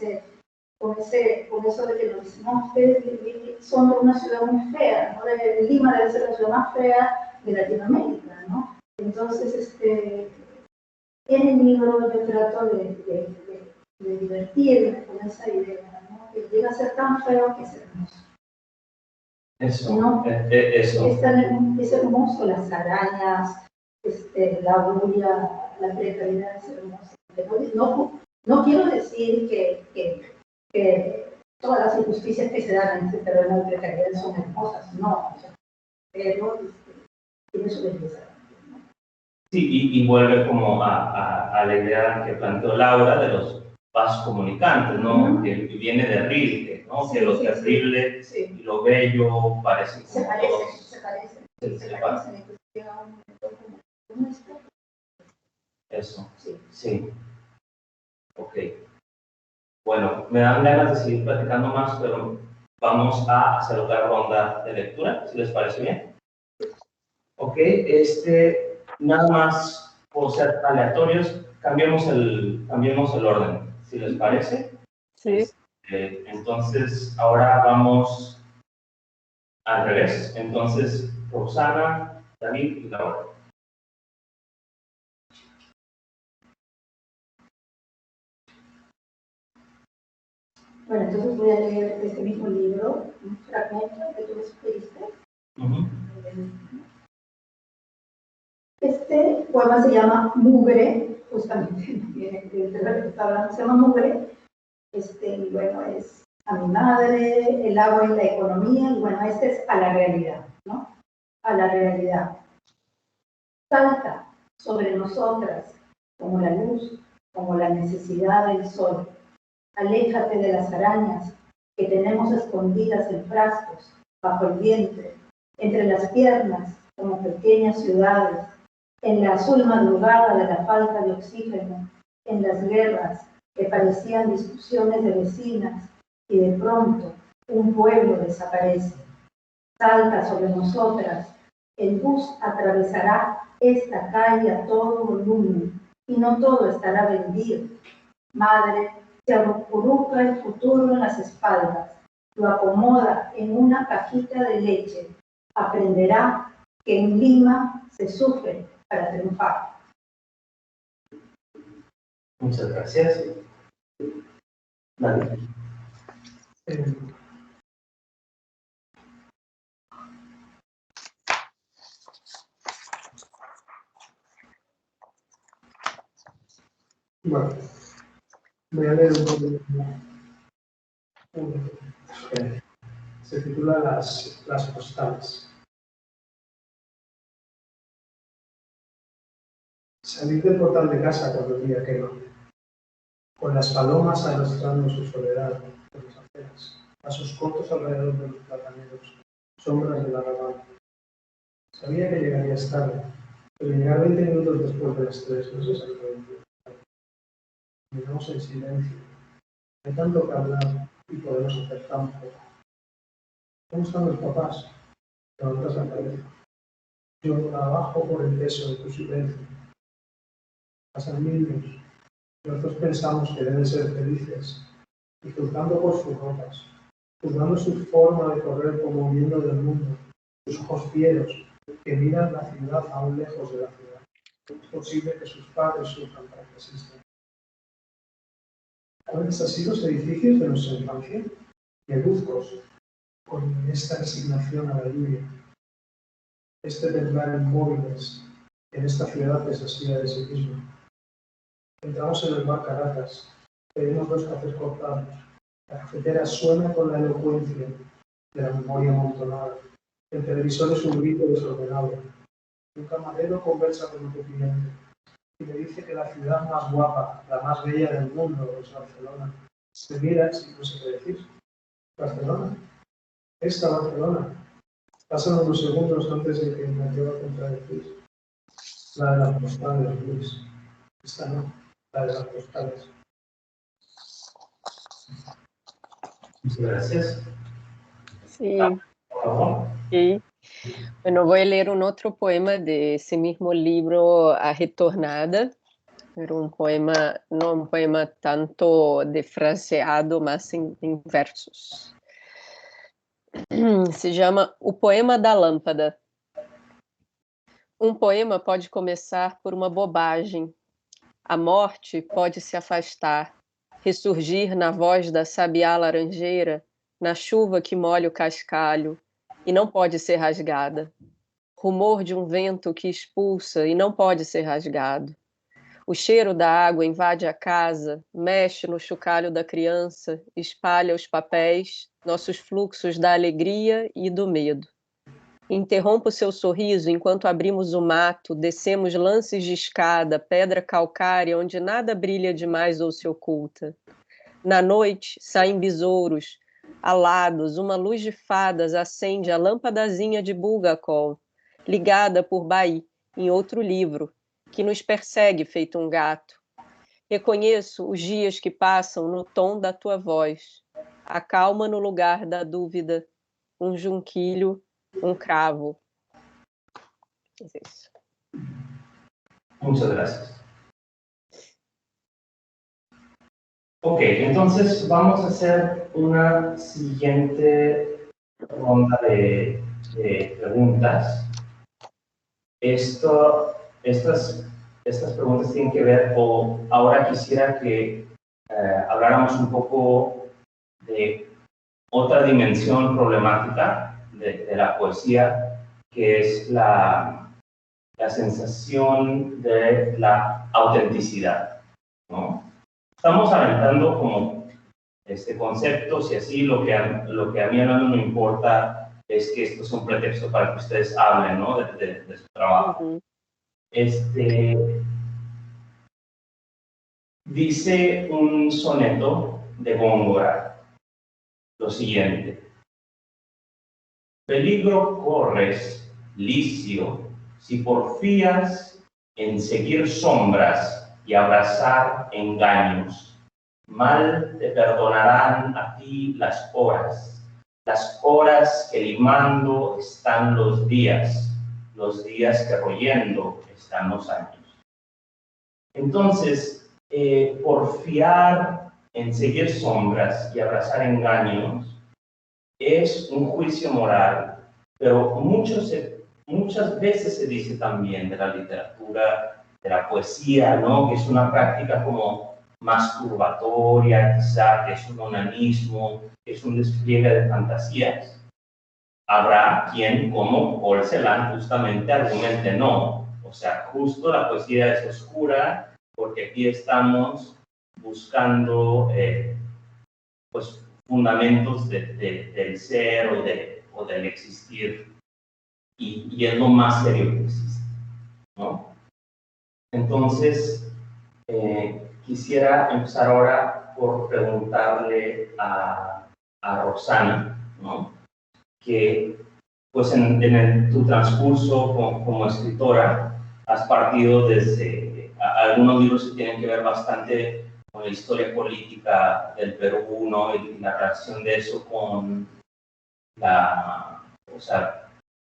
de que nos dicen, no, ustedes son de una ciudad muy fea, ¿no? Lima debe ser la ciudad más fea de Latinoamérica, ¿no? Entonces, en el libro yo trato de divertirme con esa idea, ¿no? Que llega a ser tan feo que es hermoso. Eso, ¿no? eso. Es hermoso, las arañas, la bulla, la precariedad es hermosa. No quiero decir que todas las injusticias que se dan en este terreno de precariedad son hermosas, no, pero tiene su belleza. Sí, y vuelve como a la idea que planteó Laura de los vasos comunicantes, ¿no? Que viene de Rilke, ¿no? Sí, que lo sí, terrible sí. y lo bello parecen como se parecen. se parecen. Eso, sí. Ok. Bueno, me dan ganas de seguir platicando más, pero vamos a hacer otra ronda de lectura, si les parece bien. Ok, nada más por ser aleatorios, cambiemos el orden, si les parece. Sí. Entonces, ahora vamos al revés. Entonces, Roxana, David y Laura. Bueno, entonces voy a leer este mismo libro, un fragmento que tú me sugeriste. Este poema se llama Mugre, justamente, el que está hablando se llama Mugre. Y bueno, es a mi madre, el agua y la economía, y bueno, este es a la realidad, ¿no? A la realidad. Salta sobre nosotras como la luz, como la necesidad del sol. Aléjate de las arañas que tenemos escondidas en frascos, bajo el vientre, entre las piernas, como pequeñas ciudades, en la azul madrugada de la falta de oxígeno, en las guerras, que parecían discusiones de vecinas, y de pronto un pueblo desaparece. Salta sobre nosotras, el bus atravesará esta calle a todo volumen, y no todo estará vendido. Madre, se acurruca el futuro en las espaldas, lo acomoda en una cajita de leche. Aprenderá que en Lima se sufre para triunfar. Muchas gracias. Dale. Bueno, voy a leer un poco. Se titula Las postales. Salir del portal de casa cuando el día quema, con las palomas arrastrando su soledad por las aceras, pasos cortos alrededor de los plataneros, sombras de la arrabal. Sabía que llegarías tarde, pero llegar 20 minutos después de las 3 no es exactamente. Miramos en silencio. Hay tanto que hablar y podemos hacer tan poco. ¿Cómo están los papás? Levantas la cabeza. Yo trabajo por el peso de tu silencio. Pasan niños. Nosotros pensamos que deben ser felices, y juzgando por sus ropas, juzgando su forma de correr como huyendo del mundo, sus ojos fieros que miran la ciudad aún lejos de la ciudad. Es posible que sus padres sufran para que existan. ¿Cuáles han sido los edificios de nuestra infancia? Negruzcos, con esta resignación a la lluvia, este temblar inmóviles en esta ciudad desasida de sí misma. Entramos en el bar Caracas, pedimos 2 cafés cortados. La cafetera suena con la elocuencia de la memoria amontonada. El televisor es un grito desordenado. Un camarero conversa con otro cliente y le dice que la ciudad más guapa, la más bella del mundo es Barcelona. Se miras y no sé qué decir. ¿Barcelona? Esta Barcelona. Pasan unos segundos antes de que me atreva a contradecir. La de las postales, Luis. Esta no, la de las postales. Muchas gracias. Sí, Por favor. sí. Bueno, voy a leer un otro poema de ese mismo libro, A Retornada. Era un poema, no un poema tanto de fraseado, mas em versos. Se chama O Poema da Lâmpada. Um poema pode começar por uma bobagem. A morte pode se afastar, ressurgir na voz da sabiá laranjeira, na chuva que molha o cascalho, e não pode ser rasgada. Rumor de um vento que expulsa e não pode ser rasgado. O cheiro da água invade a casa, mexe no chocalho da criança, espalha os papéis, nossos fluxos da alegria e do medo. Interrompa o seu sorriso enquanto abrimos o mato, descemos lances de escada, pedra calcária onde nada brilha demais ou se oculta. Na noite, saem besouros, alados, uma luz de fadas acende a lâmpadazinha de Bulgakov, ligada por Baí, em outro livro, que nos persegue feito um gato. Reconheço os dias que passam no tom da tua voz, a calma no lugar da dúvida, um junquilho, un cravo. Es eso. Muchas gracias. Ok, entonces vamos a hacer una siguiente ronda de preguntas. Estas preguntas tienen que ver, o ahora quisiera que habláramos un poco de otra dimensión problemática de la poesía, que es la sensación de la autenticidad, ¿no? Estamos aventando como conceptos y así, lo que a mí no me importa es que esto es un pretexto para que ustedes hablen, ¿no? de su trabajo. Dice un soneto de Góngora lo siguiente: peligro corres, Licio, si porfías en seguir sombras y abrazar engaños, mal te perdonarán a ti las horas que limando están los días que royendo están los años. Entonces, porfiar en seguir sombras y abrazar engaños es un juicio moral, pero muchas veces se dice también de la literatura, de la poesía, ¿no? Que es una práctica como masturbatoria, quizá, que es un onanismo, que es un despliegue de fantasías. Habrá quien, como Paul Celan, justamente argumente no. O sea, justo la poesía es oscura porque aquí estamos buscando pues, fundamentos del ser o del existir, y es lo más serio que existe, ¿no? Entonces, quisiera empezar ahora por preguntarle a Roxana, ¿no? Que pues en tu transcurso como escritora has partido desde algunos libros que tienen que ver bastante con la historia política del Perú, ¿no? Y la relación de eso con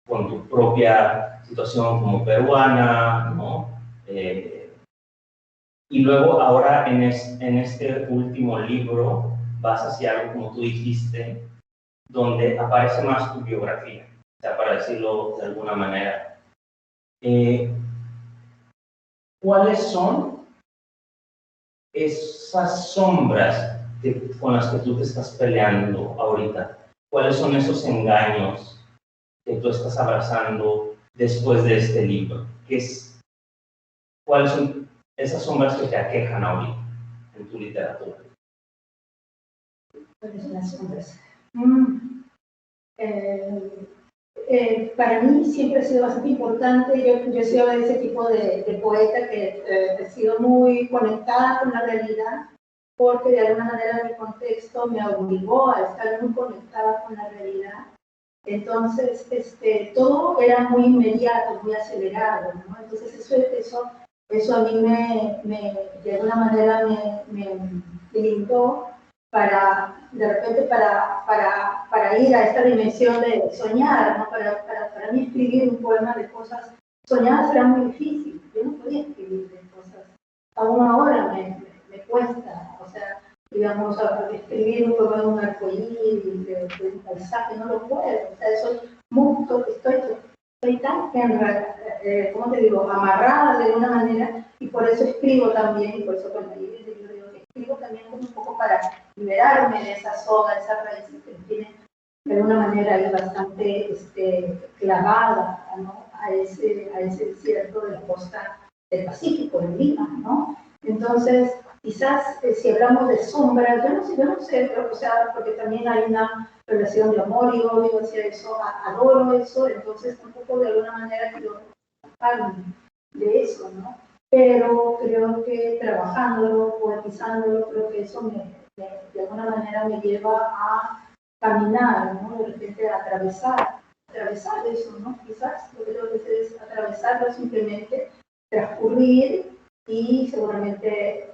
con tu propia situación como peruana, ¿no? Y luego ahora en este último libro vas hacia algo, como tú dijiste, donde aparece más tu biografía, o sea, para decirlo de alguna manera. ¿Cuáles son esas sombras con las que tú te estás peleando ahorita? ¿Cuáles son esos engaños que tú estás abrazando después de este libro? ¿Cuáles son esas sombras que te aquejan ahorita en tu literatura? ¿Cuáles son las sombras? Para mí siempre ha sido bastante importante. Yo he sido de ese tipo de poeta que he sido muy conectada con la realidad, porque de alguna manera mi contexto me obligó a estar muy conectada con la realidad. Entonces, todo era muy inmediato, muy acelerado, ¿no? Entonces, eso a mí de alguna manera me limitó para, de repente, para ir a esta dimensión de soñar, ¿no? Para mí escribir un poema de cosas soñadas era muy difícil. Yo no podía escribir de cosas. Aún ahora me cuesta, o sea, digamos, escribir un poema de un arcoíris, de un paisaje, no lo puedo. O sea, estoy tan, ¿cómo te digo?, amarrada de una manera, y por eso escribo también, y por eso cuando yo digo que escribo también como un poco para liberarme de esa soga, de esa raíz que tiene de alguna manera ahí bastante clavada, ¿no? a ese desierto de la costa del Pacífico, en Lima, ¿no? Entonces, quizás si hablamos de sombras, yo no sé, pero, o sea, porque también hay una relación de amor y odio hacia eso, adoro eso, entonces tampoco de alguna manera quiero escaparme de eso, ¿no? Pero creo que trabajándolo, poetizándolo, creo que eso de alguna manera me lleva a caminar, ¿no? De repente a atravesar eso, ¿no? Quizás lo que tengo que hacer es atravesarlo simplemente, transcurrir y seguramente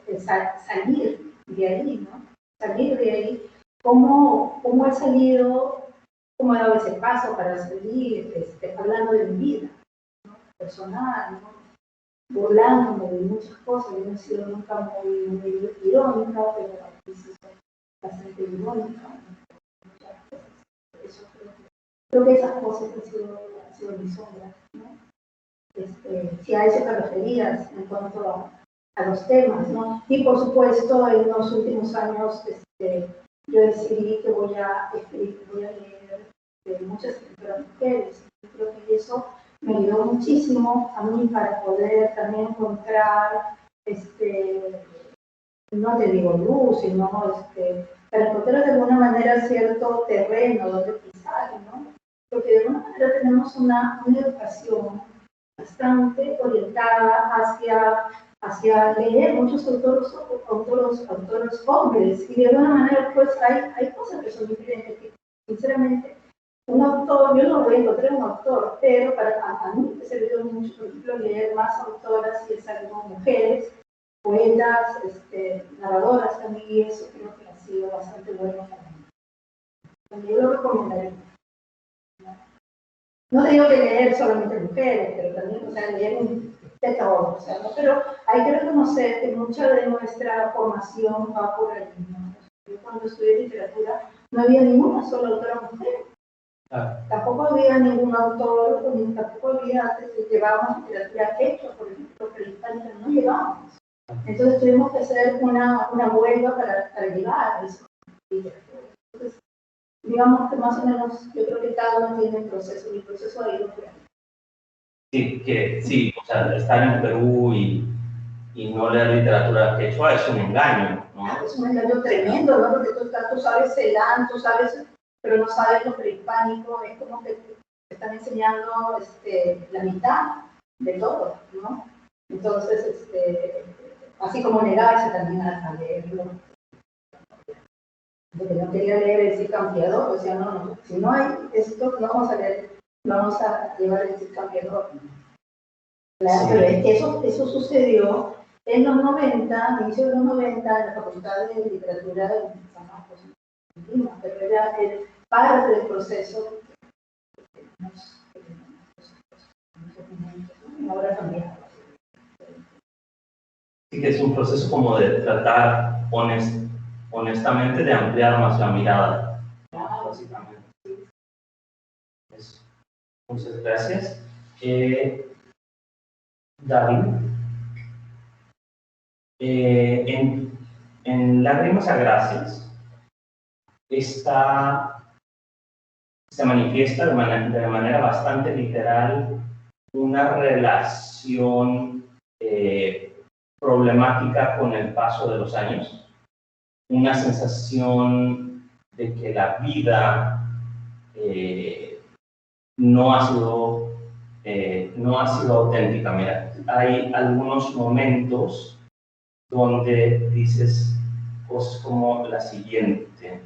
salir de ahí, ¿no? Salir de ahí. ¿Cómo he salido, cómo he dado ese paso para salir, hablando de mi vida, ¿no? Personal, ¿no? Burlándome de muchas cosas? Yo no he sido nunca muy irónica, pero sí soy bastante irónica, ¿no? Eso creo que esas cosas han sido mi sombra, ¿no? Si a eso te referías en cuanto a los temas, ¿no? Y por supuesto, en los últimos años yo decidí que voy a leer muchas escritoras mujeres. Yo creo que eso me ayudó muchísimo a mí para poder también encontrar, no te digo luz, sino para encontrar de alguna manera cierto terreno donde pisar, ¿no? Porque de alguna manera tenemos una educación bastante orientada hacia leer muchos autores hombres, y de alguna manera pues hay cosas que son diferentes, que sinceramente un autor, yo no voy a encontrar un autor, pero a mí me ha servido mucho, por ejemplo, leer más autoras y es algo mujeres, poetas, narradoras también, y eso creo que ha sido bastante bueno para mí. También yo lo recomendaría. No digo que leer solamente mujeres, pero también, o sea, leer de todo, o sea, ¿no? Pero hay que reconocer que mucha de nuestra formación va por allí, ¿no? Yo cuando estudié literatura no había ninguna sola autora mujer. Tampoco había ningún autor, tampoco había, llevábamos literatura quechua, por ejemplo, que hispánica no llevábamos. Entonces tuvimos que hacer una huelga para llegar a esa literatura. Entonces, digamos que más o menos, yo creo que cada uno tiene un proceso, y el proceso ha ido por ahí. Sí, o sea, estar en Perú y no leer literatura quechua es un engaño, ¿no? Es un engaño tremendo, ¿no? Porque tú sabes celán, tú sabes, pero no sabes lo prehispánico, es como que te están enseñando la mitad de todo, ¿no? Entonces, así como negarse también a leerlo. Porque no quería leer el Cid Campeador, o sea, no, si no hay esto, no vamos a leer, vamos a llevar el Cid Campeador. Claro, Sí. pero es que eso sucedió en los 90, inicio de los 90, en la Facultad de Literatura de San Marcos, en Lima, pero era parte del proceso que tenemos, ¿no? Ahora también. Sí, que es un proceso como de tratar honestamente de ampliar más la mirada, ¿no? Básicamente. Muchas gracias. David, en Lágrimas a Gracias se manifiesta de manera bastante literal una relación problemática con el paso de los años, una sensación de que la vida no ha sido auténtica. Mira, hay algunos momentos donde dices cosas como la siguiente.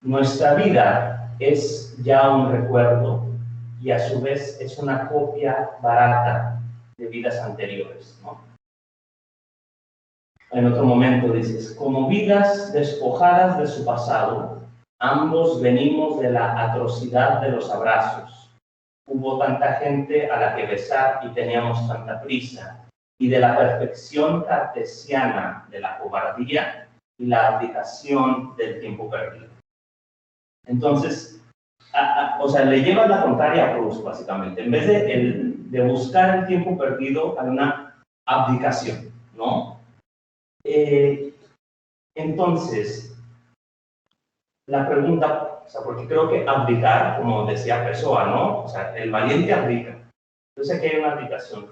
Nuestra vida es ya un recuerdo y a su vez es una copia barata de vidas anteriores, ¿no? En otro momento dices, como vidas despojadas de su pasado, ambos venimos de la atrocidad de los abrazos. Hubo tanta gente a la que besar y teníamos tanta prisa, y de la perfección cartesiana de la cobardía y la abdicación del tiempo perdido. Entonces, o sea, le llevas la contraria a Proust, básicamente. En vez de buscar el tiempo perdido, hay una abdicación, ¿no? Entonces, la pregunta, o sea, porque creo que abdicar, como decía Pessoa, ¿no? O sea, el valiente abdica. Entonces aquí hay una abdicación.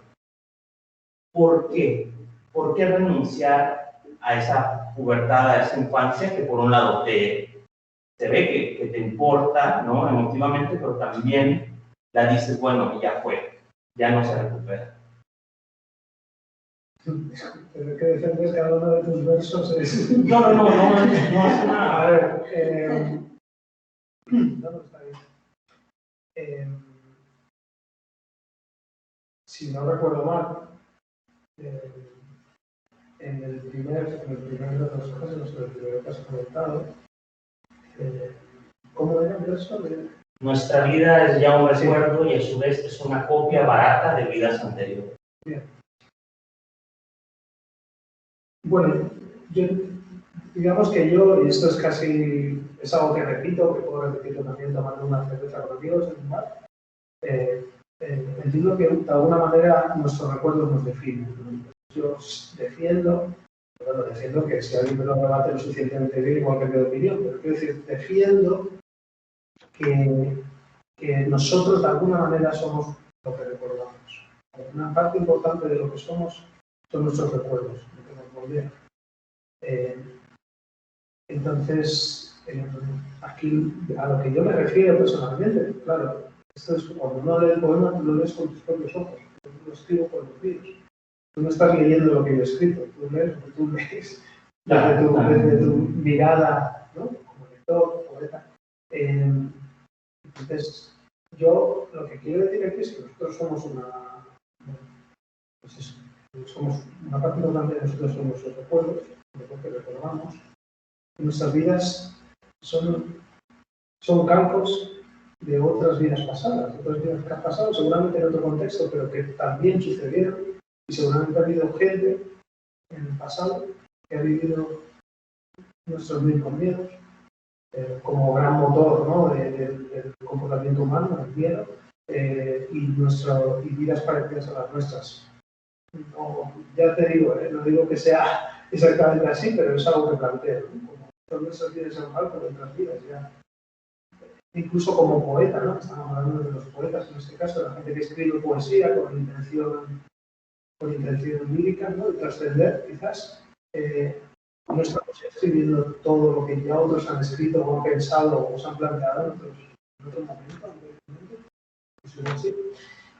¿Por qué? ¿Por qué renunciar a esa pubertad, a esa infancia que por un lado se ve que te importa, ¿no? Emotivamente, pero también la dices, bueno, ya fue, ya no se recupera. Pero que defendes cada uno de tus versos es... No es nada. A ver, no está bien. Si no recuerdo mal, en el primer de los casos, en el primer caso comentado, ¿cómo era el verso? Nuestra vida es ya un recuerdo y a su vez es una copia barata de vidas anteriores. Bien. Bueno, digamos que yo, y esto es casi, es algo que repito, que puedo repetirlo también tomando una cerveza con amigos en un bar, entiendo que de alguna manera nuestros recuerdos nos definen, ¿no? Yo defiendo que si alguien me lo rebate lo suficientemente bien, igual que de opinión, pero quiero decir, defiendo que nosotros de alguna manera somos lo que recordamos. Una parte importante de lo que somos son nuestros recuerdos, lo que nos rodea. Entonces, aquí a lo que yo me refiero personalmente, claro, esto es cuando uno lee el poema, tú lo lees con tus propios ojos, yo lo escribo con los míos. Tú no estás leyendo lo que yo he escrito, tú lees lo que tú lees desde tu mirada, ¿no? Como lector, poeta. Entonces, Yo lo que quiero decir aquí es que nosotros somos somos una parte importante de nosotros somos los recuerdos, lo que recordamos. Nuestras vidas son campos de otras vidas pasadas, que han pasado seguramente en otro contexto, pero que también sucedieron, y seguramente ha habido gente en el pasado que ha vivido nuestros mismos miedos, como gran motor, ¿no?, del comportamiento humano, el miedo, y vidas parecidas a las nuestras. No, ya te digo, no digo que sea exactamente así, pero es algo que planteo, ¿no? Como todas nuestras vidas son algo de otras vidas, ya. Incluso como poeta, ¿no? Estamos hablando de los poetas, en este caso, la gente que escribe poesía con intención lírica, ¿no?, de trascender, quizás. No estamos escribiendo todo lo que ya otros han escrito o han pensado o se han planteado en otro momento, anteriormente.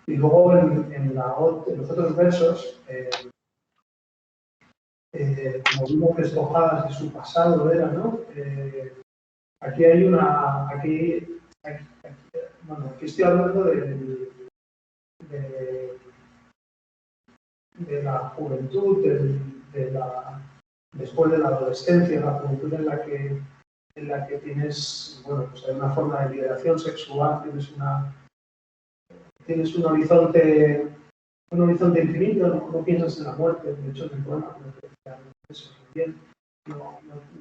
Y luego en los otros versos, como vimos despojadas de su pasado, era, ¿no? Aquí hay bueno, aquí estoy hablando de la juventud, después de la adolescencia, la juventud en la que tienes, bueno, pues hay una forma de liberación sexual, tienes un horizonte infinito, no piensas en la muerte. De hecho, en el poema eso también. No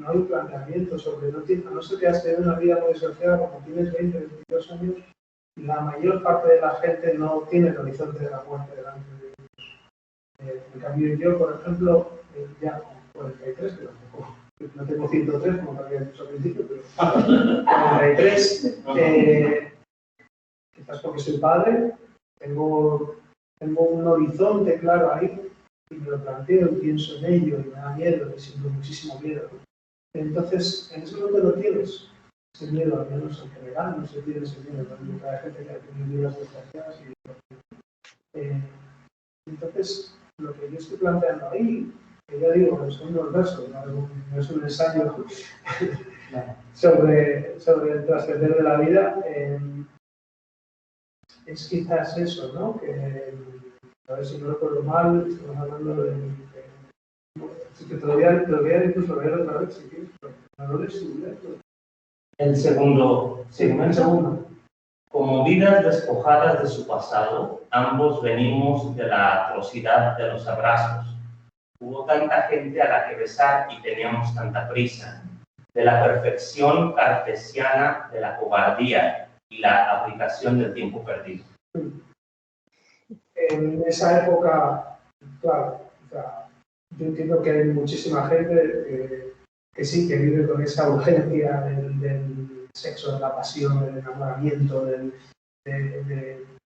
hay un planteamiento sobre, a no ser que has tenido una vida muy desgraciada, cuando tienes 20, 22 años, la mayor parte de la gente no tiene el horizonte de la muerte delante de ellos. En cambio, yo, por ejemplo, ya con 43, que tampoco, no tengo 103, como había dicho al principio, pero 43, quizás porque soy padre, tengo un horizonte claro ahí, y me lo planteo y pienso en ello, y me da miedo, y siento muchísimo miedo. Entonces, en ese momento lo tienes, ese miedo, al menos en general, no se tiene ese miedo, ¿no? Hay gente que ha tenido vidas desgraciadas entonces, lo que yo estoy planteando ahí, que ya digo, que son unos versos, no es un ensayo sobre el trascender de la vida, es quizás eso, ¿no? Que, a ver si no recuerdo mal, estamos hablando que todavía incluso leer otra vez, si quieres, pero no lo lees. El segundo segmento. El segundo. Como vidas despojadas de su pasado, ambos venimos de la atrocidad de los abrazos. Hubo tanta gente a la que besar y teníamos tanta prisa. De la perfección cartesiana de la cobardía y la aplicación del tiempo perdido. En esa época, claro, o sea, yo entiendo que hay muchísima gente que sí, que vive con esa urgencia del sexo, de la pasión, del enamoramiento,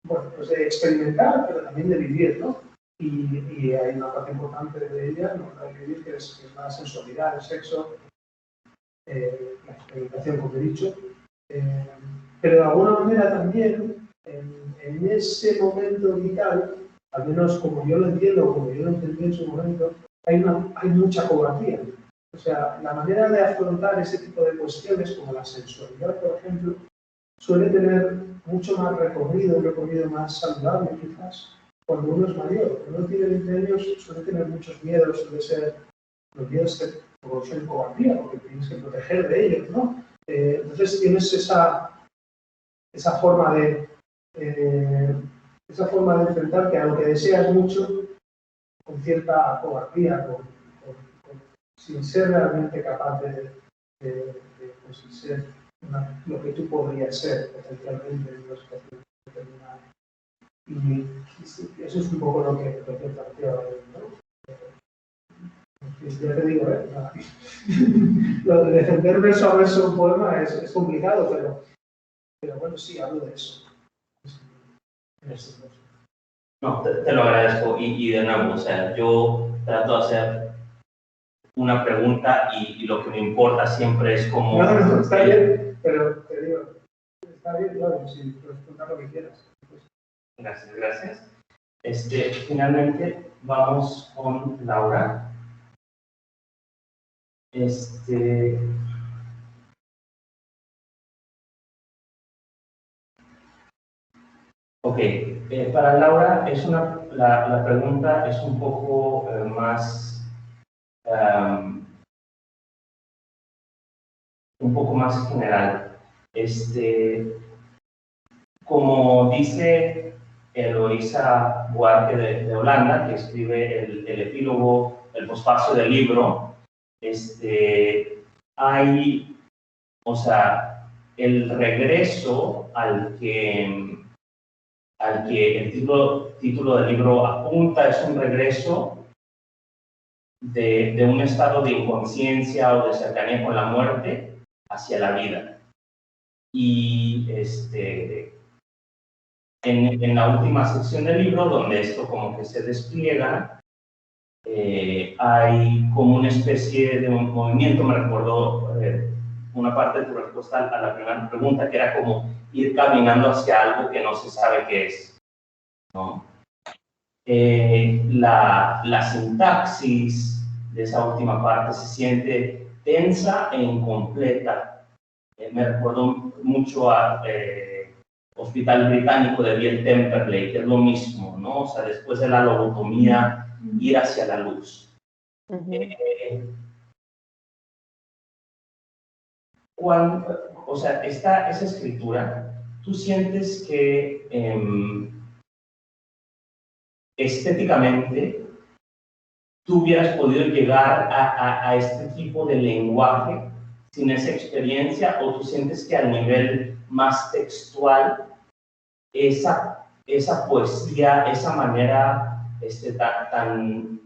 bueno, pues de experimentar, pero también de vivir, ¿no? Y hay una parte importante de ella, ¿no?, de vivir, que es la sensualidad, el sexo, la experimentación, como he dicho. Pero de alguna manera también, en ese momento vital, al menos como yo lo entiendo, como yo lo entendí en su momento, hay mucha cobardía. O sea, la manera de afrontar ese tipo de cuestiones, como la sensualidad, por ejemplo, suele tener mucho más recorrido, un recorrido más saludable quizás, cuando uno es mayor. Cuando uno tiene 20 años suele tener muchos miedos, los miedos por ser cobardía, porque tienes que proteger de ellos, ¿no? Entonces tienes esa forma de enfrentar que a lo que deseas mucho, con cierta cobardía, sin ser realmente capaz de ser lo que tú podrías ser potencialmente en una situación determinada. Y eso es un poco lo que planteo ahí, ¿no? Ya te digo, lo de defender verso a verso un poema es complicado, pero bueno, sí, hablo de eso. No, te lo agradezco y de nuevo, o sea, yo trato de hacer una pregunta y lo que me importa siempre es como... No, está bien, pero te digo, está bien, claro, si puedes contar lo que quieras. Gracias, gracias. Finalmente vamos con Laura. Ok, para Laura la pregunta es un poco más general. Como dice Eloisa Buarque de Holanda, que escribe el epílogo, el posfacio del libro, hay, o sea, el regreso al que el título del libro apunta es un regreso de un estado de inconsciencia o de cercanía con la muerte hacia la vida. Y en la última sección del libro, donde esto como que se despliega, hay como una especie de un movimiento. Me recuerdo una parte de tu respuesta a la primera pregunta, que era como ir caminando hacia algo que no se sabe qué es, ¿no? La sintaxis de esa última parte se siente tensa e incompleta. Me recuerdo mucho a Hospital Británico de Biel Temperley, que es lo mismo, ¿no? O sea, después de la lobotomía, ir hacia la luz. O sea, esa escritura, ¿tú sientes que estéticamente tú hubieras podido llegar a este tipo de lenguaje sin esa experiencia, o tú sientes que al nivel más textual esa poesía, esa manera tan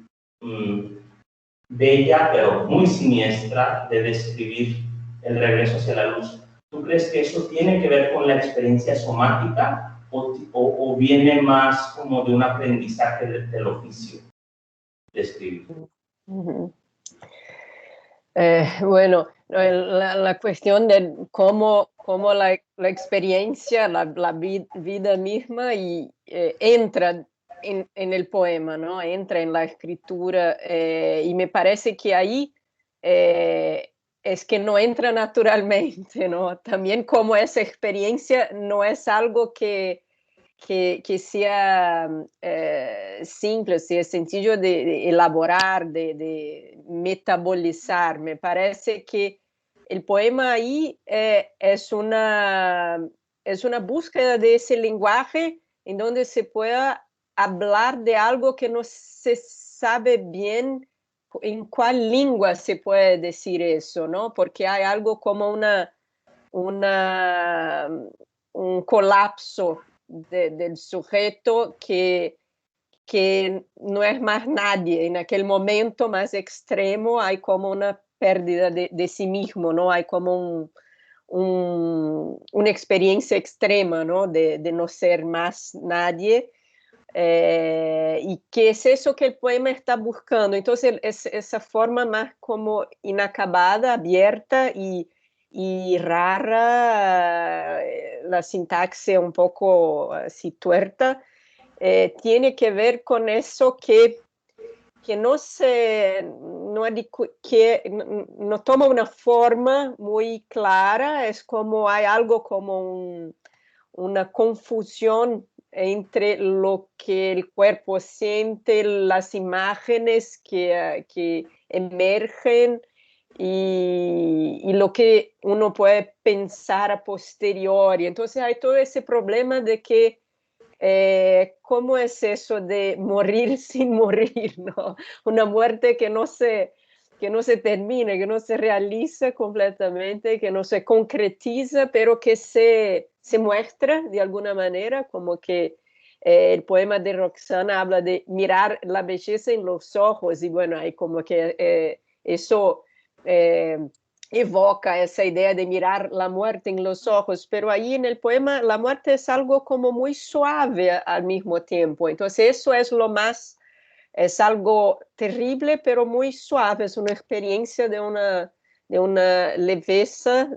bella pero muy siniestra de describir el regreso hacia la luz, ¿tú crees que eso tiene que ver con la experiencia somática o viene más como de un aprendizaje del oficio de escribir? Bueno, la cuestión de cómo la experiencia, la vida misma entra en el poema, ¿no? Entra en la escritura, y me parece que ahí es que no entra naturalmente, ¿no? También como esa experiencia no es algo que sea simple, sea sencillo de elaborar, de metabolizar. Me parece que el poema ahí es una búsqueda de ese lenguaje en donde se pueda hablar de algo que no se sabe bien en cuál lengua se puede decir eso, ¿no? Porque hay algo como un colapso del sujeto que no es más nadie. En aquel momento más extremo hay como una pérdida de sí mismo, ¿no? Hay como una experiencia extrema, ¿no? De no ser más nadie. Y que es eso que el poema está buscando. Entonces, esa forma más como inacabada, abierta y rara, la sintaxis un poco así tuerta, tiene que ver con eso que no toma una forma muy clara. Es como hay algo como una confusión entre lo que el cuerpo siente, las imágenes que emergen y lo que uno puede pensar a posteriori. Entonces hay todo ese problema de que ¿cómo es eso de morir sin morir, ¿no? Una muerte que no se termina, que no se realiza completamente, que no se concretiza, pero que se muestra de alguna manera, como que el poema de Roxana habla de mirar la belleza en los ojos, y bueno, hay como que eso evoca esa idea de mirar la muerte en los ojos, pero ahí en el poema la muerte es algo como muy suave al mismo tiempo. Entonces eso es es algo terrible, pero muy suave. Es una experiencia de una leveza,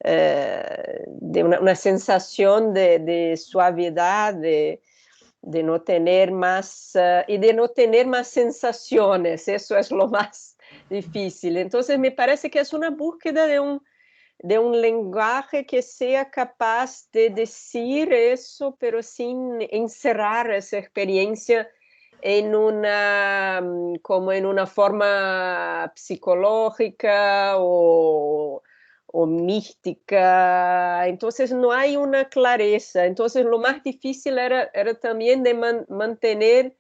una sensación de suavidad, de no tener más, y de no tener más sensaciones. Eso es lo más difícil. Entonces me parece que es una búsqueda de un lenguaje que sea capaz de decir eso, pero sin encerrar esa experiencia en como en una forma psicológica o mística. Entonces no hay una clareza. Entonces lo más difícil era también de mantener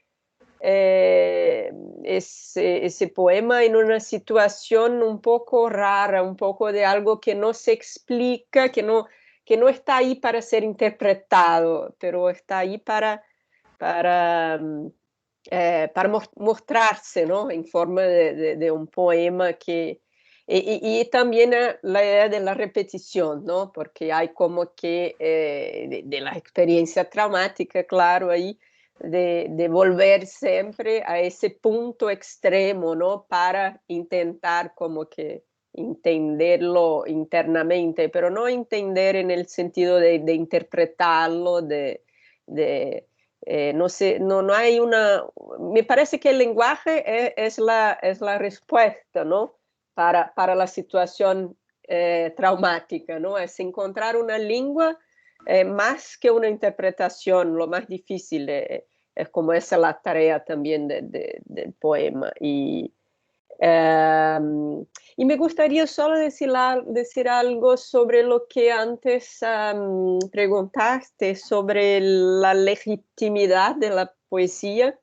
ese poema en una situación un poco rara, un poco de algo que no se explica, que no está ahí para ser interpretado, pero está ahí para mostrarse, ¿no? En forma de un poema que... Y también la idea de la repetición, ¿no? Porque hay como que de la experiencia traumática, claro, ahí, de volver siempre a ese punto extremo, ¿no? Para intentar como que entenderlo internamente, pero no entender en el sentido de interpretarlo, no sé, no hay una... Me parece que el lenguaje es la respuesta, ¿no? Para la situación traumática, ¿no? Es encontrar una lengua más que una interpretación, lo más difícil es como esa la tarea también del poema. Y me gustaría solo decir algo sobre lo que antes preguntaste sobre la legitimidad de la poesía,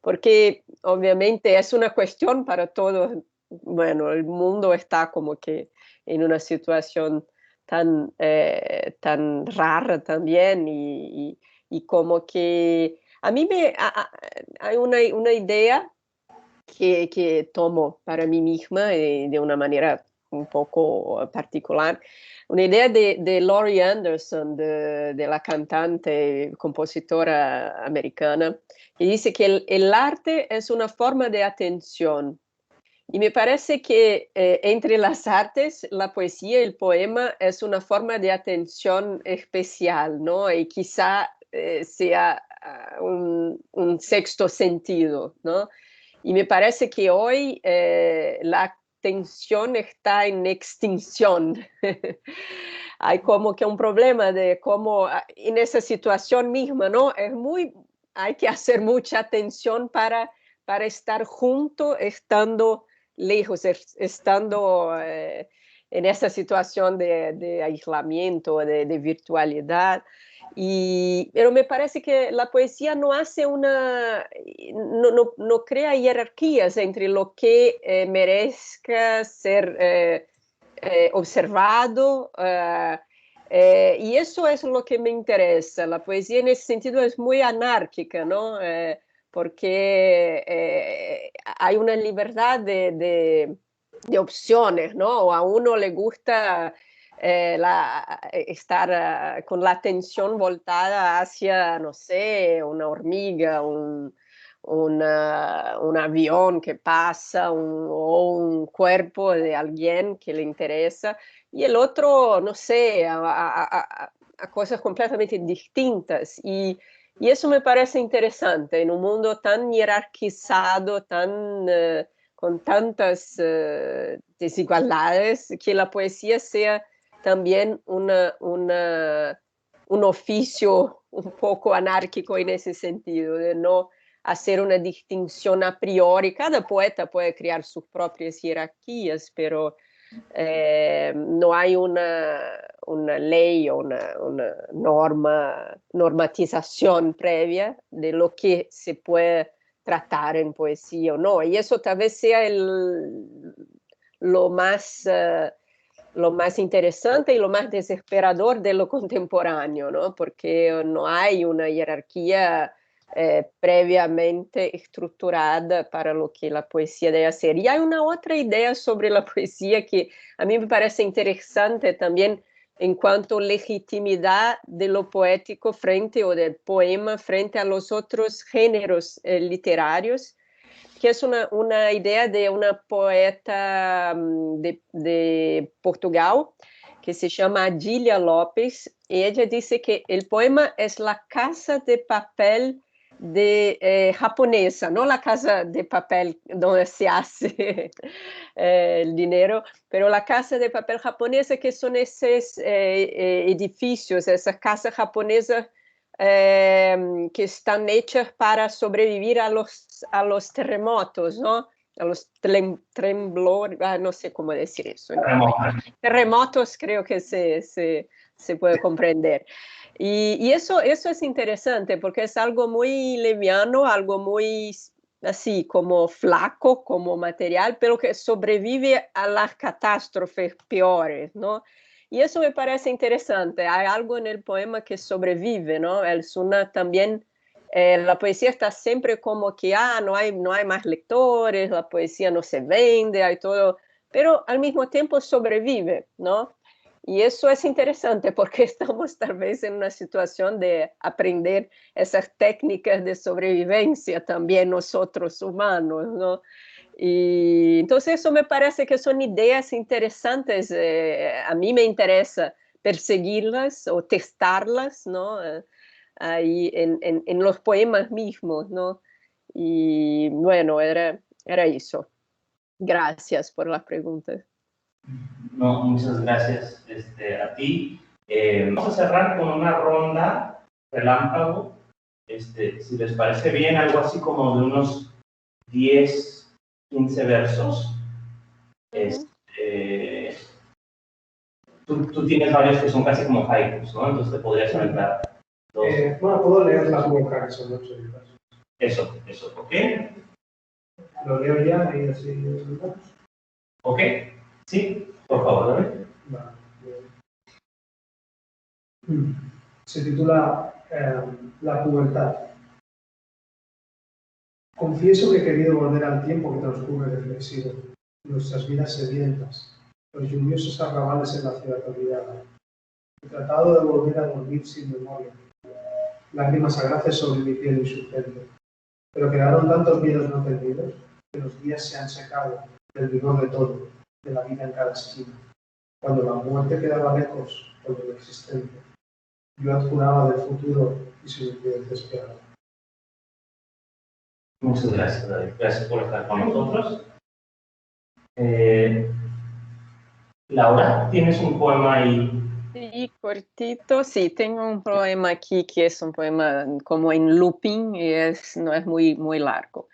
porque obviamente es una cuestión para todos. Bueno, el mundo está como que en una situación tan rara también y como que a mí hay una idea que tomo para mí misma de una manera un poco particular, una idea de Laurie Anderson, de la cantante, compositora americana, que dice que el arte es una forma de atención. Y me parece que entre las artes, la poesía y el poema es una forma de atención especial, ¿no? Y quizá sea un sexto sentido, ¿no? Y me parece que hoy la atención está en extinción. Hay como que un problema de cómo en esa situación misma, ¿no? Hay que hacer mucha atención para estar junto, estando lejos, estando en esa situación de aislamiento, de virtualidad. Pero me parece que la poesía no hace no crea jerarquías entre lo que merezca ser observado, y eso es lo que me interesa. La poesía en ese sentido es muy anárquica, ¿no? Porque hay una libertad de opciones, ¿no? O a uno le gusta estar con la atención voltada hacia, no sé, una hormiga, un avión que pasa o un cuerpo de alguien que le interesa, y el otro, no sé, a cosas completamente distintas. Y eso me parece interesante en un mundo tan jerarquizado, con tantas desigualdades, que la poesía sea también un oficio un poco anárquico en ese sentido, de no hacer una distinción a priori. Cada poeta puede crear sus propias jerarquías, pero no hay una ley o una normatización previa de lo que se puede tratar en poesía o no. Y eso tal vez sea lo más interesante y lo más desesperador de lo contemporáneo, ¿no? Porque no hay una jerarquía previamente estructurada para lo que la poesía debe hacer. Y hay una otra idea sobre la poesía que a mí me parece interesante también en cuanto a legitimidad de lo poético o del poema frente a los otros géneros literarios, que es una idea de una poeta de Portugal que se llama Adília Lopes, y ella dice que el poema es la casa de papel japonesa, no la casa de papel donde se hace el dinero, pero la casa de papel japonesa, que son esos edificios, esas casas japonesas que están hechas para sobrevivir a los terremotos, ¿no? A los temblores, no sé cómo decir eso. Terremotos creo que se puede comprender. Y eso es interesante porque es algo muy liviano, algo muy así como flaco, como material, pero que sobrevive a las catástrofes peores, ¿no? Y eso me parece interesante. Hay algo en el poema que sobrevive, ¿no? El Suna también, la poesía está siempre como que, no hay más lectores, la poesía no se vende, hay todo, pero al mismo tiempo sobrevive, ¿no? Y eso es interesante porque estamos tal vez en una situación de aprender esas técnicas de sobrevivencia también nosotros humanos, ¿no? Y entonces eso me parece que son ideas interesantes. A mí me interesa perseguirlas o testarlas, ¿no? Ahí en los poemas mismos, ¿no? Y bueno, era eso. Gracias por las preguntas. No, muchas gracias a ti. Vamos a cerrar con una ronda relámpago. Si les parece bien, algo así como de unos 10, 15 versos. Tú tienes varios que son casi como haikus, ¿no? Entonces te podrías aventar dos. Bueno, puedo leer la boca, que son 8 versos. Eso, ¿ok? Lo leo ya y así. ¿Ok? Sí, por favor, David. Vale. Se titula La pubertad. Confieso que he querido volver al tiempo que transcurre reflexivo, nuestras vidas sedientas, los lluviosos arrabales en la ciudad olvidada. He tratado de volver a dormir sin memoria, lágrimas agraces sobre mi piel insurgente, pero quedaron tantos miedos no atendidos que los días se han secado del vigor de todo, de la vida en cada esquina. Cuando la muerte quedaba lejos por lo existente, yo adjuraba del futuro y su liquidez esperaba. Muchas gracias, David. Gracias por estar con nosotros. Laura, ¿tienes un poema ahí? Sí, cortito. Sí, tengo un poema aquí que es un poema como en looping y no es muy largo.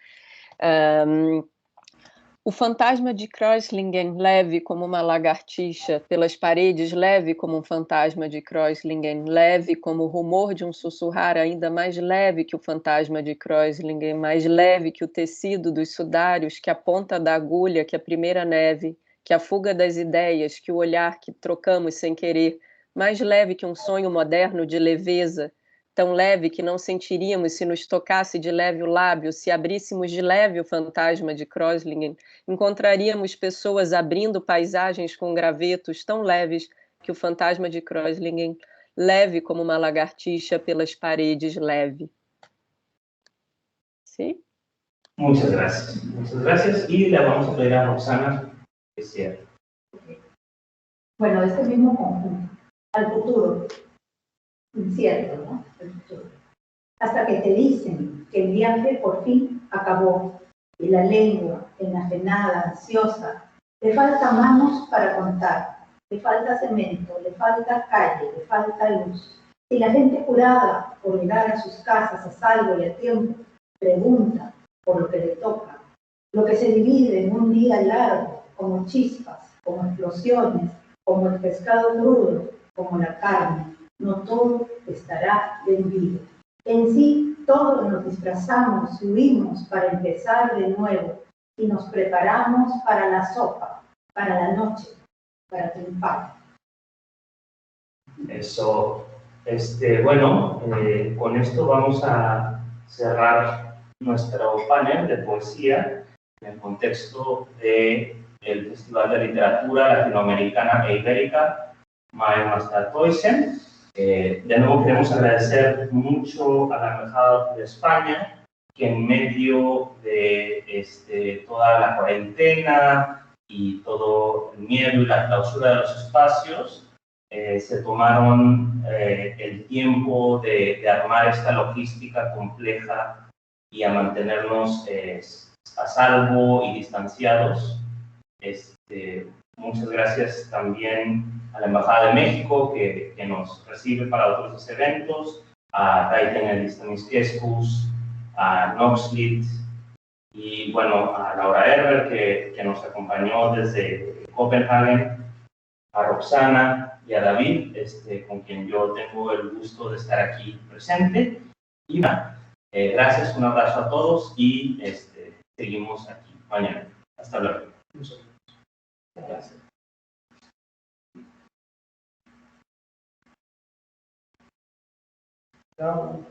O fantasma de Kreuzlingen, leve como uma lagartixa, pelas paredes, leve como um fantasma de Kreuzlingen, leve como o rumor de um sussurrar ainda mais leve que o fantasma de Kreuzlingen, mais leve que o tecido dos sudários, que a ponta da agulha, que a primeira neve, que a fuga das ideias, que o olhar que trocamos sem querer, mais leve que um sonho moderno de leveza, tão leve que não sentiríamos se nos tocasse de leve o lábio, se abríssemos de leve o fantasma de Kreuzlingen, encontraríamos pessoas abrindo paisagens com gravetos tão leves que o fantasma de Kreuzlingen, leve como uma lagartixa pelas paredes, leve. ¿Sí? Muchas gracias. Muchas gracias. Y le vamos a pedir a Roxana que cierre. Bueno, este mismo conjunto, al futuro, incierto, ¿no? El futuro. Hasta que te dicen que el viaje por fin acabó y la lengua, enajenada, ansiosa, le falta manos para contar, le falta cemento, le falta calle, le falta luz. Y la gente curada por llegar a sus casas a salvo y a tiempo, pregunta por lo que le toca, lo que se divide en un día largo, como chispas, como explosiones, como el pescado crudo, como la carne, no todo estará vendido. En sí, todos nos disfrazamos y huimos para empezar de nuevo y nos preparamos para la sopa, para la noche, para triunfar. Eso, bueno, con esto vamos a cerrar nuestro panel de poesía en el contexto del Festival de Literatura Latinoamericana e Ibérica Maestatoisen. De nuevo queremos agradecer mucho a la Embajada de España, que en medio de toda la cuarentena y todo el miedo y la clausura de los espacios, se tomaron el tiempo de armar esta logística compleja y a mantenernos a salvo y distanciados. Muchas gracias también a la Embajada de México que nos recibe para otros eventos, a Taiten Elistamisquescus, a Noxlit y bueno, a Laura Herber que nos acompañó desde Copenhague, a Roxana y a David, con quien yo tengo el gusto de estar aquí presente. Y bueno, gracias, un abrazo a todos y seguimos aquí mañana. Hasta luego. Gracias. Chao.